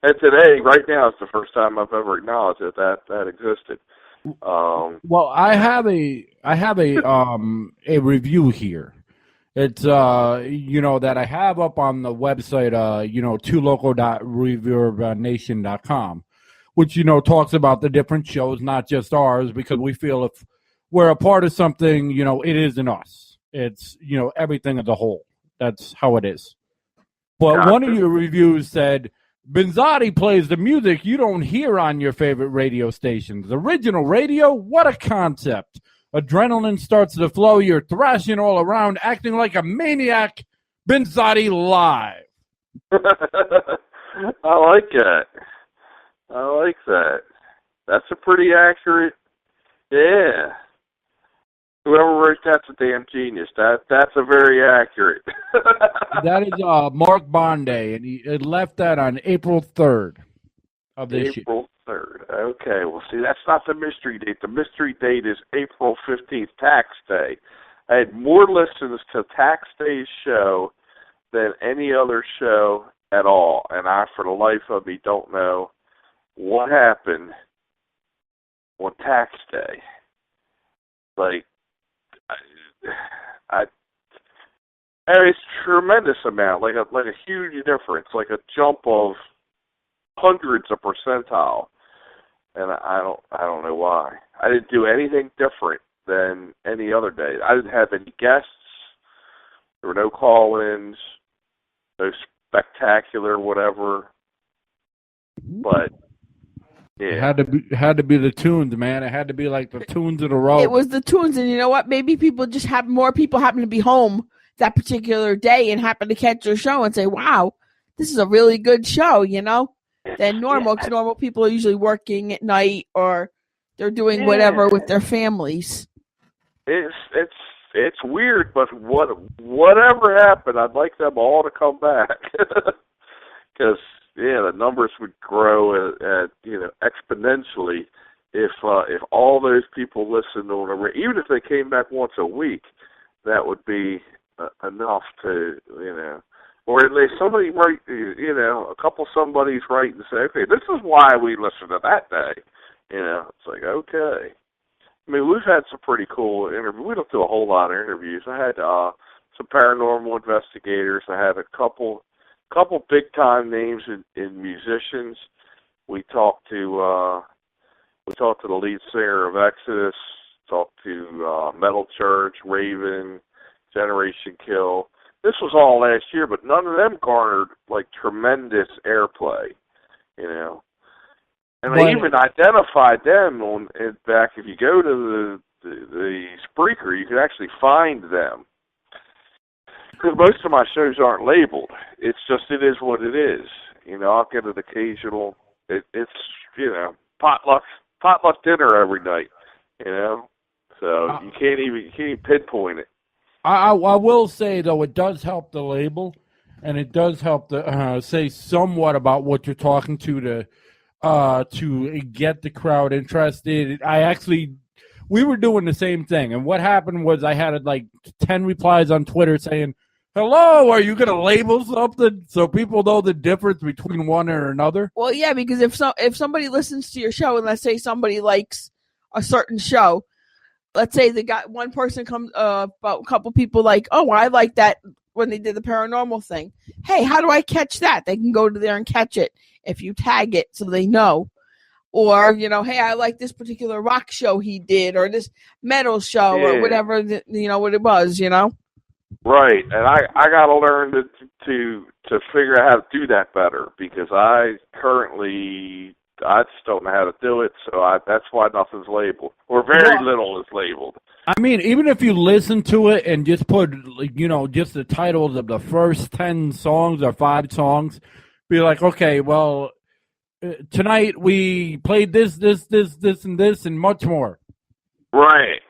And today, right now, it's the first time I've ever acknowledged that existed. Well, I have a review here. It's that I have up on the website, tuloco.reverbnation.com, which talks about the different shows, not just ours, because we feel if we're a part of something, it isn't us. It's everything as a whole. That's how it is. But one of your reviews said, Benzotti plays the music you don't hear on your favorite radio stations. Original radio? What a concept. Adrenaline starts to flow. You're thrashing all around, acting like a maniac. Benzotti Live. I like that. I like that. That's a pretty accurate. Yeah. Whoever wrote that's a damn genius. That's a very accurate. That is Mark Bonday, and he left that on April 3rd of this year. April 3rd. Okay, well, see, that's not the mystery date. The mystery date is April 15th, Tax Day. I had more listens to Tax Day's show than any other show at all, and I, for the life of me, don't know what happened on Tax Day. Like, it's a tremendous amount, like a huge difference, like a jump of hundreds of percentile, and I don't know why. I didn't do anything different than any other day. I didn't have any guests. There were no call-ins, no spectacular whatever. But yeah, it had to be the tunes, man. It had to be like the tunes of the road. It was the tunes, and you know what? Maybe more people happen to be home that particular day and happen to catch your show and say, "Wow, this is a really good show," than normal, because normal people are usually working at night or they're doing whatever with their families. It's weird, but whatever happened, I'd like them all to come back, because the numbers would grow at exponentially if all those people listened on even if they came back once a week, that would be enough to or at least somebody write a couple somebody's write and say, okay, this is why we listened to that day. It's like, okay. I mean, we've had some pretty cool interviews. We don't do a whole lot of interviews. I had some paranormal investigators. I had a couple big time names in musicians. We talked to We talked to the lead singer of Exodus, talked to Metal Church, Raven, Generation Kill. This was all last year, but none of them garnered like tremendous airplay, you know. And they even identified them back. If you go to the Spreaker, you can actually find them. Because most of my shows aren't labeled. It's just, it is what it is. You know, I'll get an occasional, it's, you know, potluck dinner every night, you know. So you can't even pinpoint it. I will say, though, it does help the label, and it does help to say somewhat about what you're talking to get the crowd interested. We were doing the same thing, and what happened was I had like 10 replies on Twitter saying, "Hello, are you going to label something so people know the difference between one and another?" Well, yeah, because if somebody listens to your show, and let's say somebody likes a certain show, let's say one person comes, about a couple people like, "Oh, I like that when they did the paranormal thing." Hey, how do I catch that? They can go to there and catch it if you tag it so they know. Or, you know, hey, I like this particular rock show he did, or this metal show, or whatever, you know, what it was, you know? Right, and I got to learn to figure out how to do that better, because I just don't know how to do it, so that's why nothing's labeled, or very little is labeled. I mean, even if you listen to it and just put, you know, just the titles of the first 10 songs or 5 songs, be like, okay, well, tonight we played this, and this, and much more. Right.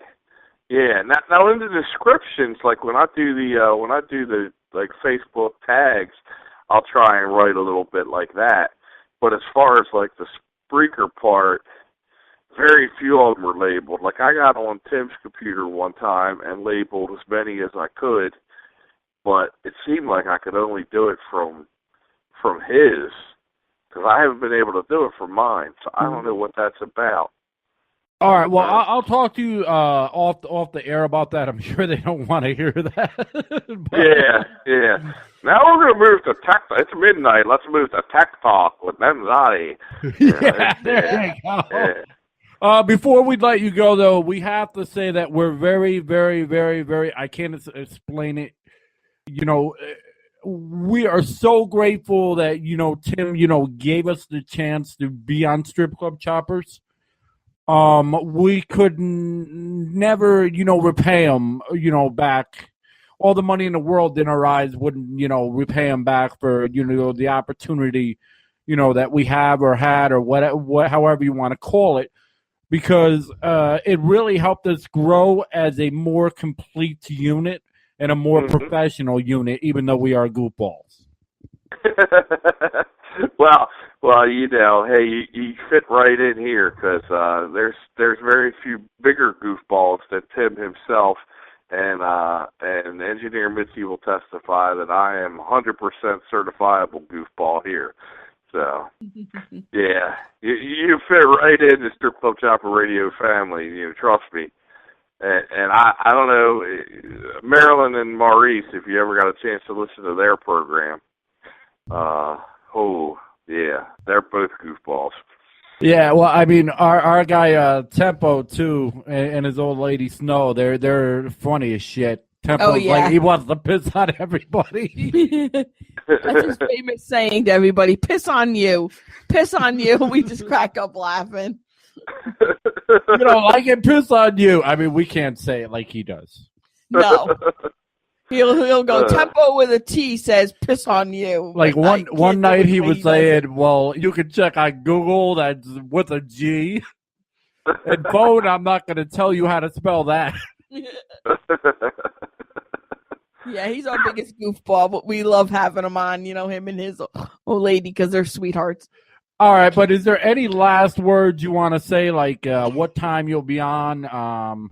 Yeah. Now in the descriptions, like when I do the like Facebook tags, I'll try and write a little bit like that. But as far as like the Spreaker part, very few of them are labeled. Like I got on Tim's computer one time and labeled as many as I could, but it seemed like I could only do it from his, because I haven't been able to do it from mine. So I don't know what that's about. All right, well, I'll talk to you off the air about that. I'm sure they don't want to hear that. Yeah. Now we're going to move to tech. It's midnight. Let's move to Tech Talk with Benzotti. There you go. Yeah. Before we let you go, though, we have to say that we're very, very, very, very, I can't explain it. You know, we are so grateful that, you know, Tim, you know, gave us the chance to be on Strip Club Choppers. We could never, you know, repay him, you know, back. All the money in the world in our eyes wouldn't, you know, repay him back for, you know, the opportunity, you know, that we have or had or what however you want to call it, because it really helped us grow as a more complete unit and a more professional unit, even though we are goofballs. Well, you know, hey, you fit right in here, because there's very few bigger goofballs than Tim himself, and Engineer Mitzi will testify that I am 100% certifiable goofball here. So, yeah, you fit right in the Strip Club Chopper Radio family. You know, trust me. And I don't know, Marilyn and Maurice, if you ever got a chance to listen to their program. Yeah, they're both goofballs. Yeah, well, I mean, our guy Tempo too, and his old lady Snow, they're funny as shit. Tempo's like he wants to piss on everybody. That's his famous saying to everybody: "Piss on you, piss on you." We just crack up laughing. You know, like it, piss on you. I mean, we can't say it like he does. No. He'll go, Tempo with a T says, "Piss on you." Like one night he was saying, well, you can check on Google, that's with a G. And phone, I'm not going to tell you how to spell that. Yeah, he's our biggest goofball, but we love having him on, you know, him and his old lady, because they're sweethearts. All right, but is there any last words you want to say, like what time you'll be on?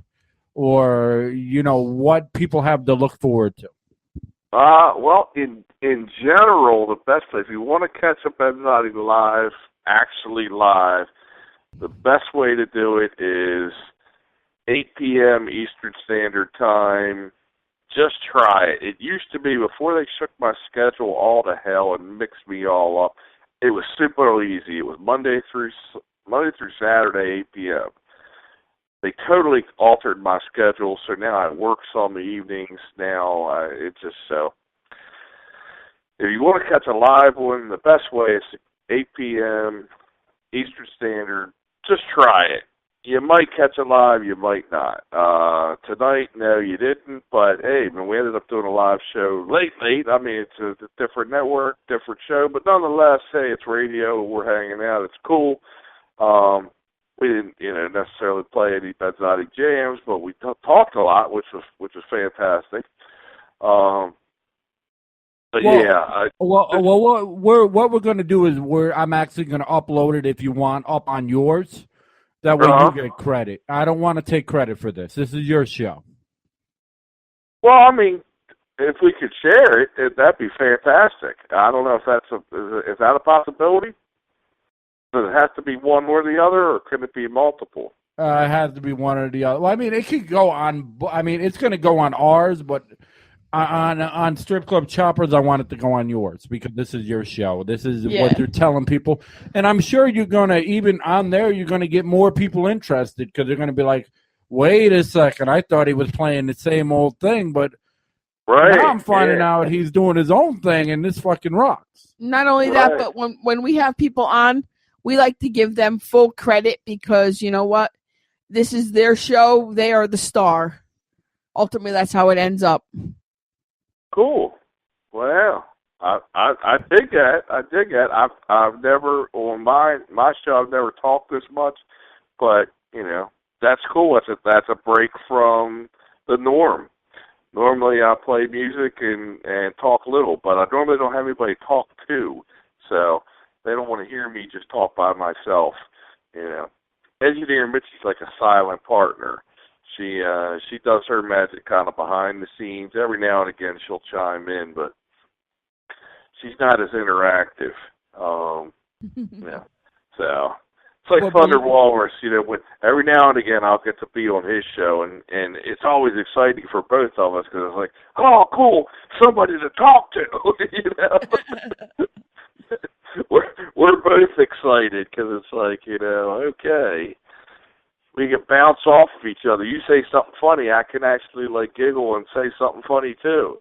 Or, you know, what people have to look forward to? Well, in general, the best way, if you want to catch a Benzotti live, actually live, the best way to do it is 8 p.m. Eastern Standard Time. Just try it. It used to be, before they shook my schedule all to hell and mixed me all up, it was super easy. It was Monday through Monday through Saturday, 8 p.m. They totally altered my schedule, so now I work some evenings. Now it's just so. If you want to catch a live one, the best way is 8 p.m. Eastern Standard. Just try it. You might catch it live, you might not. Tonight, no, you didn't. But hey, man, we ended up doing a live show late. I mean, it's a different network, different show, but nonetheless, hey, it's radio. We're hanging out. It's cool. We didn't, necessarily play any Benzotti jams, but we talked a lot, which was fantastic. But what we're going to do is I'm actually going to upload it if you want up on yours. That way you get credit. I don't want to take credit for this. This is your show. Well, I mean, if we could share it, that'd be fantastic. I don't know if is that a possibility? Does it have to be one or the other, or can it be multiple? It has to be one or the other. Well, I mean, it could go on. I mean, it's going to go on ours, but on Strip Club Choppers, I want it to go on yours because this is your show. This is what you're telling people, and I'm sure you're going to even on there. You're going to get more people interested because they're going to be like, "Wait a second, I thought he was playing the same old thing, but now I'm finding out he's doing his own thing, and this fucking rocks." Not only that, but when we have people on, we like to give them full credit because you know what? This is their show. They are the star. Ultimately, that's how it ends up. Cool. Well, I dig that. I dig that. I've never on my show. I've never talked this much, but that's cool. That's a break from the norm. Normally, I play music and talk little, but I normally don't have anybody to talk to, so they don't want to hear me just talk by myself. Engineer Mitchie's like a silent partner. She does her magic kind of behind the scenes. Every now and again she'll chime in, but she's not as interactive. So it's like Thunder Walrus, when every now and again I'll get to be on his show, and it's always exciting for both of us because it's like, oh, cool, somebody to talk to, We're both excited because it's like, okay. We can bounce off of each other. You say something funny, I can actually giggle and say something funny too.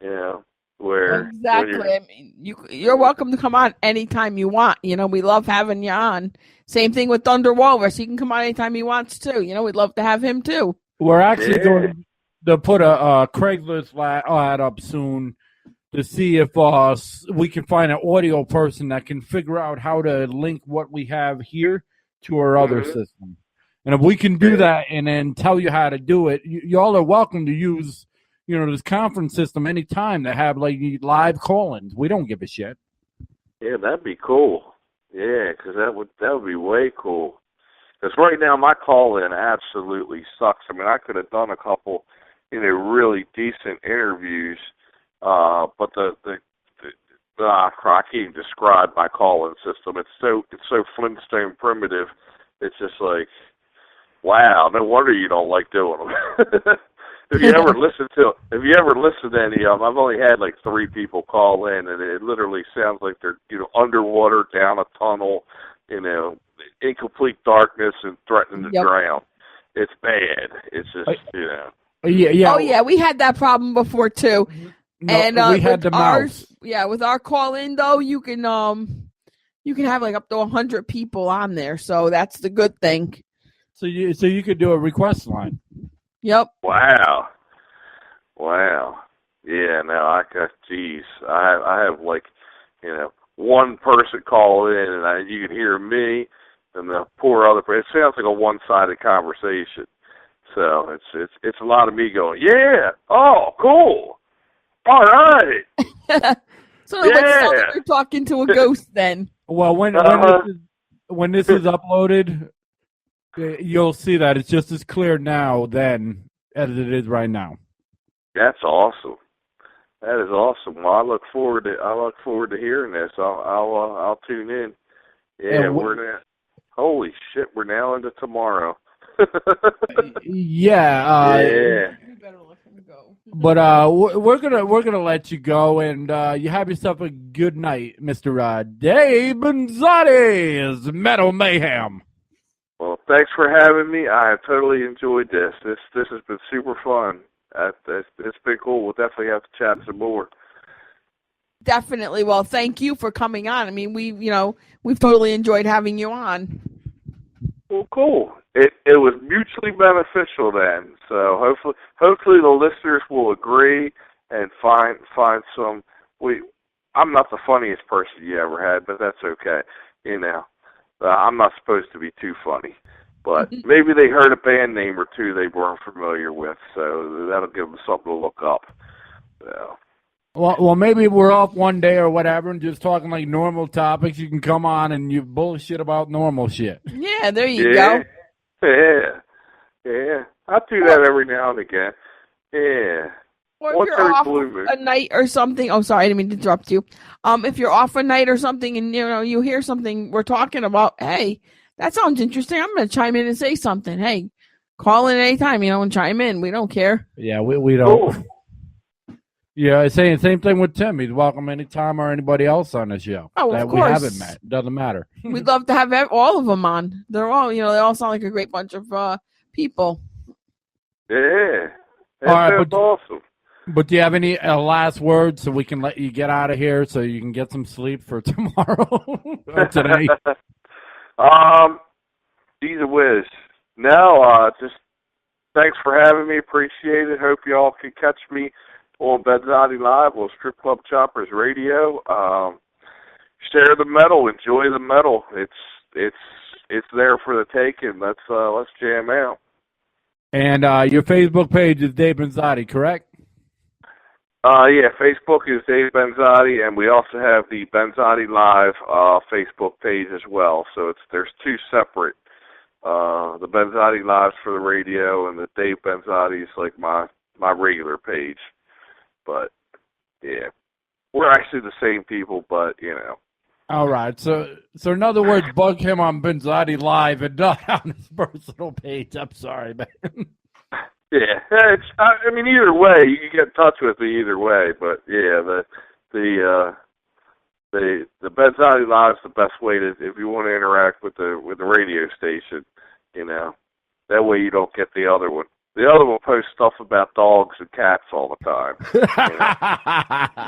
Exactly. I mean, you're welcome to come on anytime you want. We love having you on. Same thing with Thunder Walrus. He can come on anytime he wants to. We'd love to have him too. We're actually going to put a Craigslist ad up soon to see if we can find an audio person that can figure out how to link what we have here to our other system. And if we can do that and then tell you how to do it, y'all are welcome to use, this conference system anytime to have live call-ins. We don't give a shit. Yeah, that'd be cool. Yeah, because that would be way cool. Because right now my call-in absolutely sucks. I mean, I could have done a couple, really decent interviews, but I can't even describe my call-in system. It's so Flintstone primitive. It's just like, wow, no wonder you don't like doing them. If you ever listen to any of them, I've only had 3 people call in, and it literally sounds like they're underwater down a tunnel, in complete darkness and threatening to drown. It's bad. It's just Yeah. Oh yeah, we had that problem before too. No, and we had the mouse. With our call in though, you can have up to 100 people on there, so that's the good thing. So you could do a request line. Yep. Wow. Yeah. Now I have one person call in, and you can hear me and the poor other person. It sounds like a one-sided conversation. So it's a lot of me going, yeah. Oh, cool. All right. So it sounds like you're talking to a ghost then. Well, when this is uploaded, you'll see that it's just as clear now then as it is right now. That's awesome. That is awesome. Well, I look forward to hearing this. I'll tune in. Yeah, holy shit, we're now into tomorrow. Yeah. You better let him go. But we're gonna let you go, and you have yourself a good night, Mr. Dave Benzotti is Metal Mayhem. thanks for having me. I have totally enjoyed this. This has been super fun. It's been cool. We'll definitely have to chat some more. Definitely. Well, thank you for coming on. I mean, we've totally enjoyed having you on. Well, cool. It was mutually beneficial then. So hopefully the listeners will agree and find some. I'm not the funniest person you ever had, but that's okay. I'm not supposed to be too funny. But maybe they heard a band name or two they weren't familiar with, so that'll give them something to look up. So. Well, maybe we're off one day or whatever and just talking like normal topics. You can come on and you bullshit about normal shit. Yeah, there you go. Yeah. I do that every now and again. Yeah. Or if you're off a night or something. Oh, sorry, I didn't mean to interrupt you. If you're off a night or something and you hear something we're talking about, hey, that sounds interesting. I'm going to chime in and say something. Hey, call in anytime, and chime in. We don't care. Yeah, we don't. Cool. Yeah, same thing with Tim. He's welcome anytime or anybody else on the show. Oh, that of course. We haven't met. Doesn't matter. We'd love to have all of them on. They're all, they all sound like a great bunch of people. Yeah. All right, that's awesome. But do you have any last words so we can let you get out of here so you can get some sleep for tomorrow or today? He's a whiz. No, just thanks for having me. Appreciate it. Hope you all can catch me on Benzotti Live on Strip Club Choppers Radio. Share the metal. Enjoy the metal. It's there for the taking. Let's jam out. And your Facebook page is Dave Benzotti, correct? Yeah, Facebook is Dave Benzotti, and we also have the Benzotti Live Facebook page as well. So there's two separate. The Benzotti Live's for the radio, and the Dave Benzotti is like my regular page. But yeah, we're actually the same people, but All right. So in other words, bug him on Benzotti Live and not on his personal page. I'm sorry, man. Yeah, I mean, either way, you can get in touch with me either way. But yeah, the Benzotti Live is the best way to, if you want to interact with the radio station. That way you don't get the other one. The other one posts stuff about dogs and cats all the time.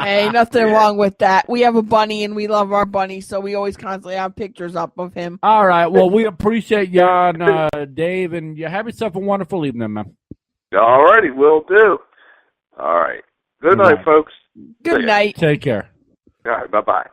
Hey, nothing wrong with that. We have a bunny, and we love our bunny, so we always constantly have pictures up of him. All right. Well, we appreciate you on, Dave, and you have yourself a wonderful evening, man. All righty, will do. All right. Good night, folks. Good night. Take care. All right, bye-bye.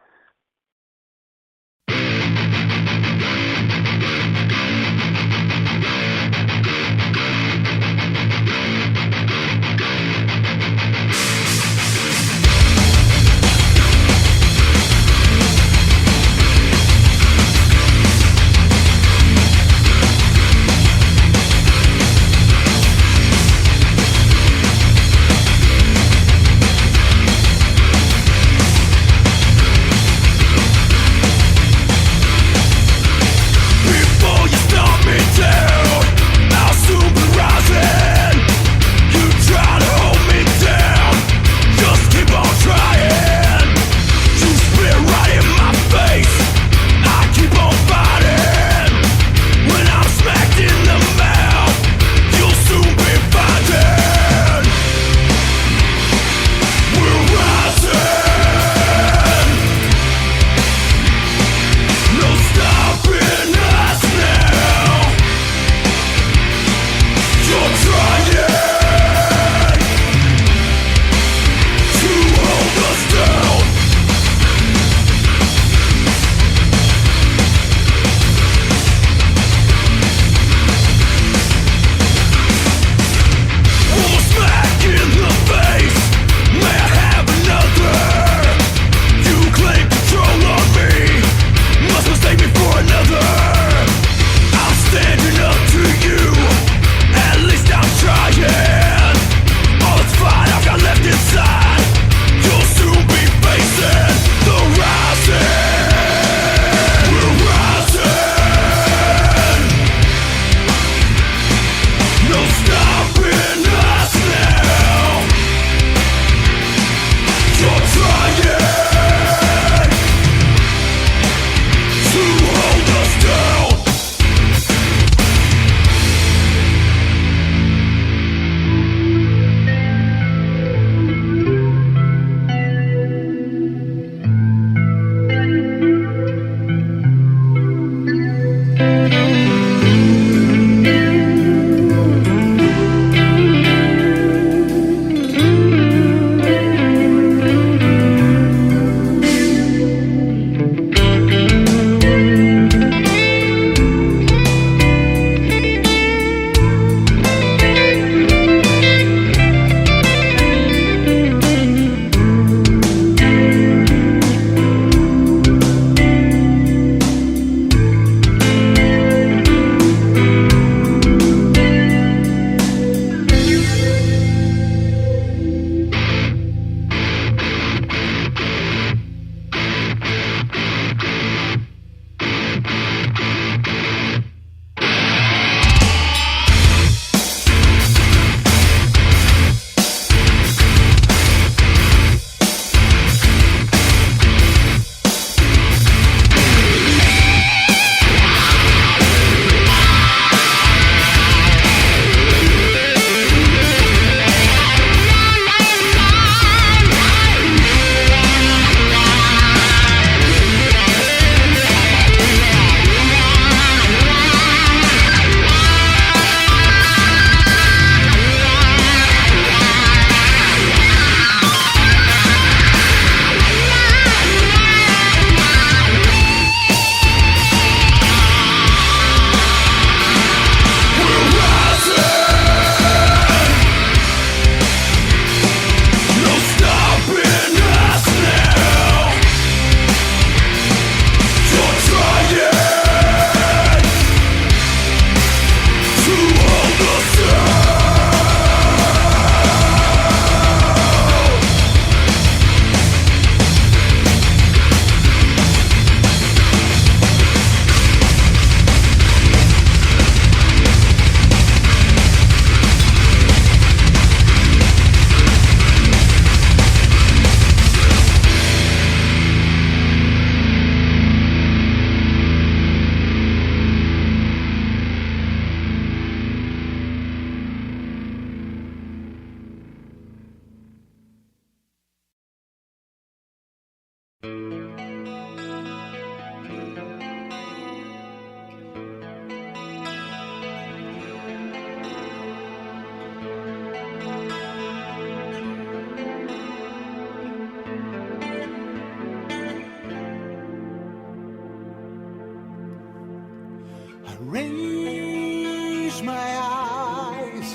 Raise my eyes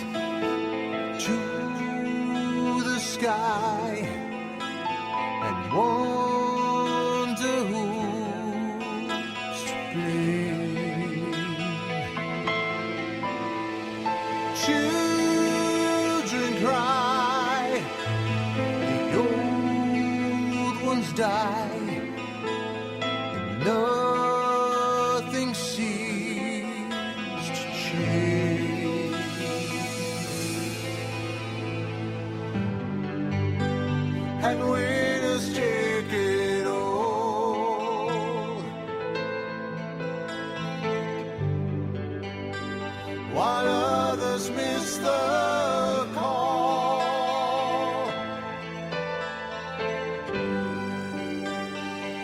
to the sky and wonder who's to blame. Children cry, the old ones die, and nothing seems to change. And winners take it all, while others miss the call.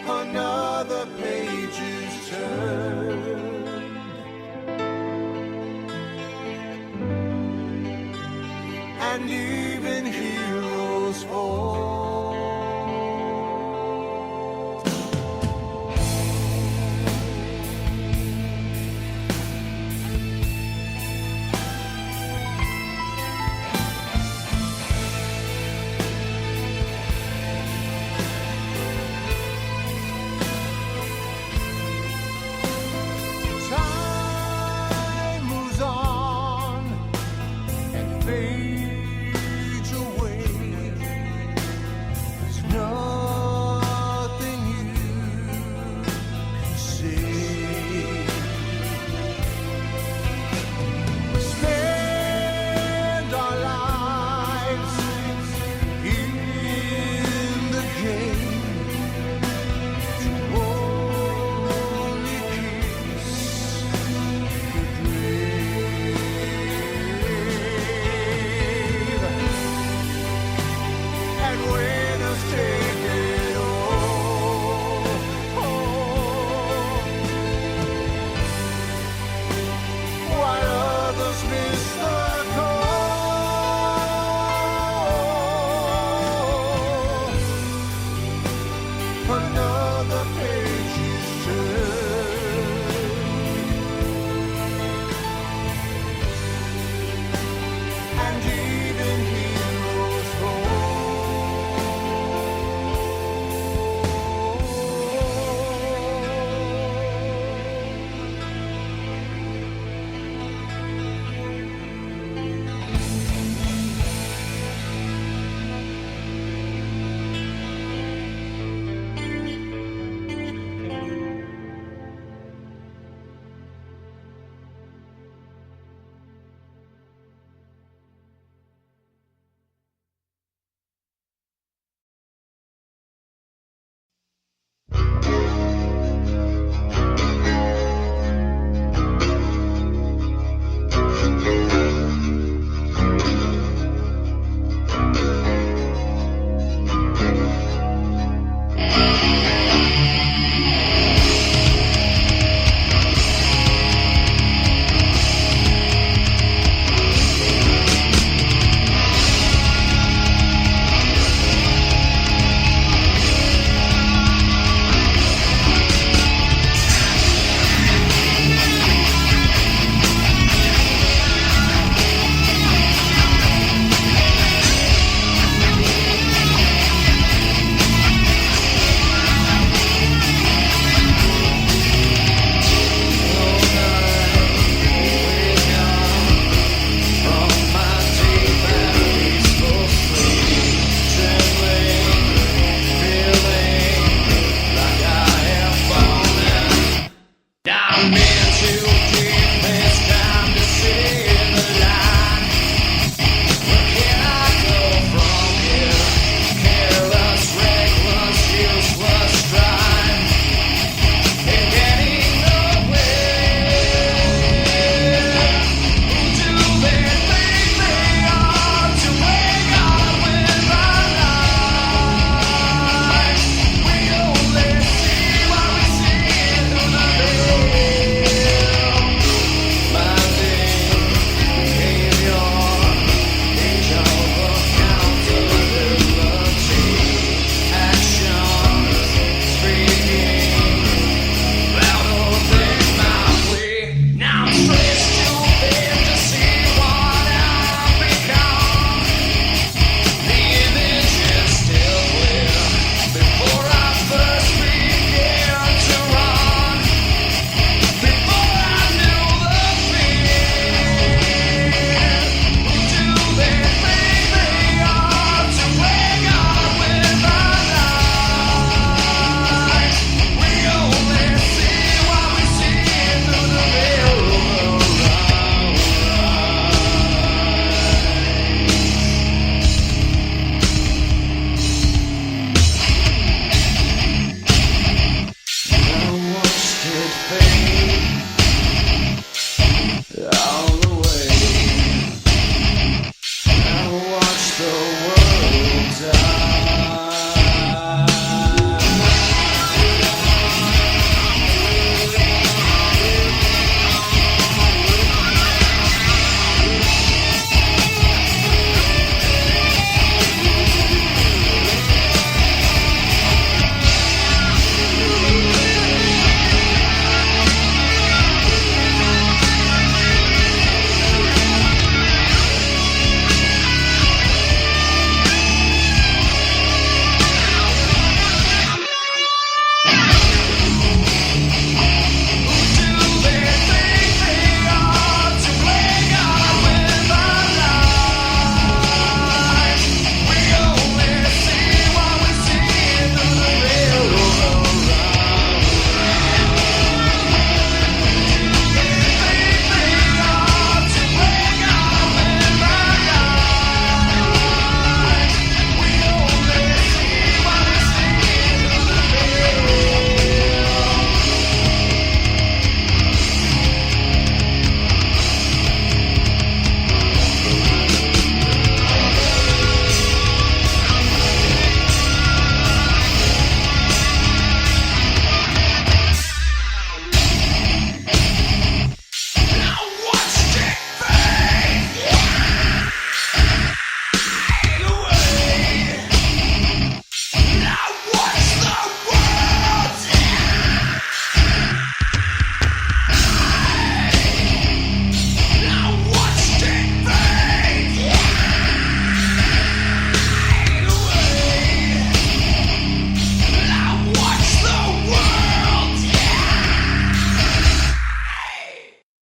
Another page is turned.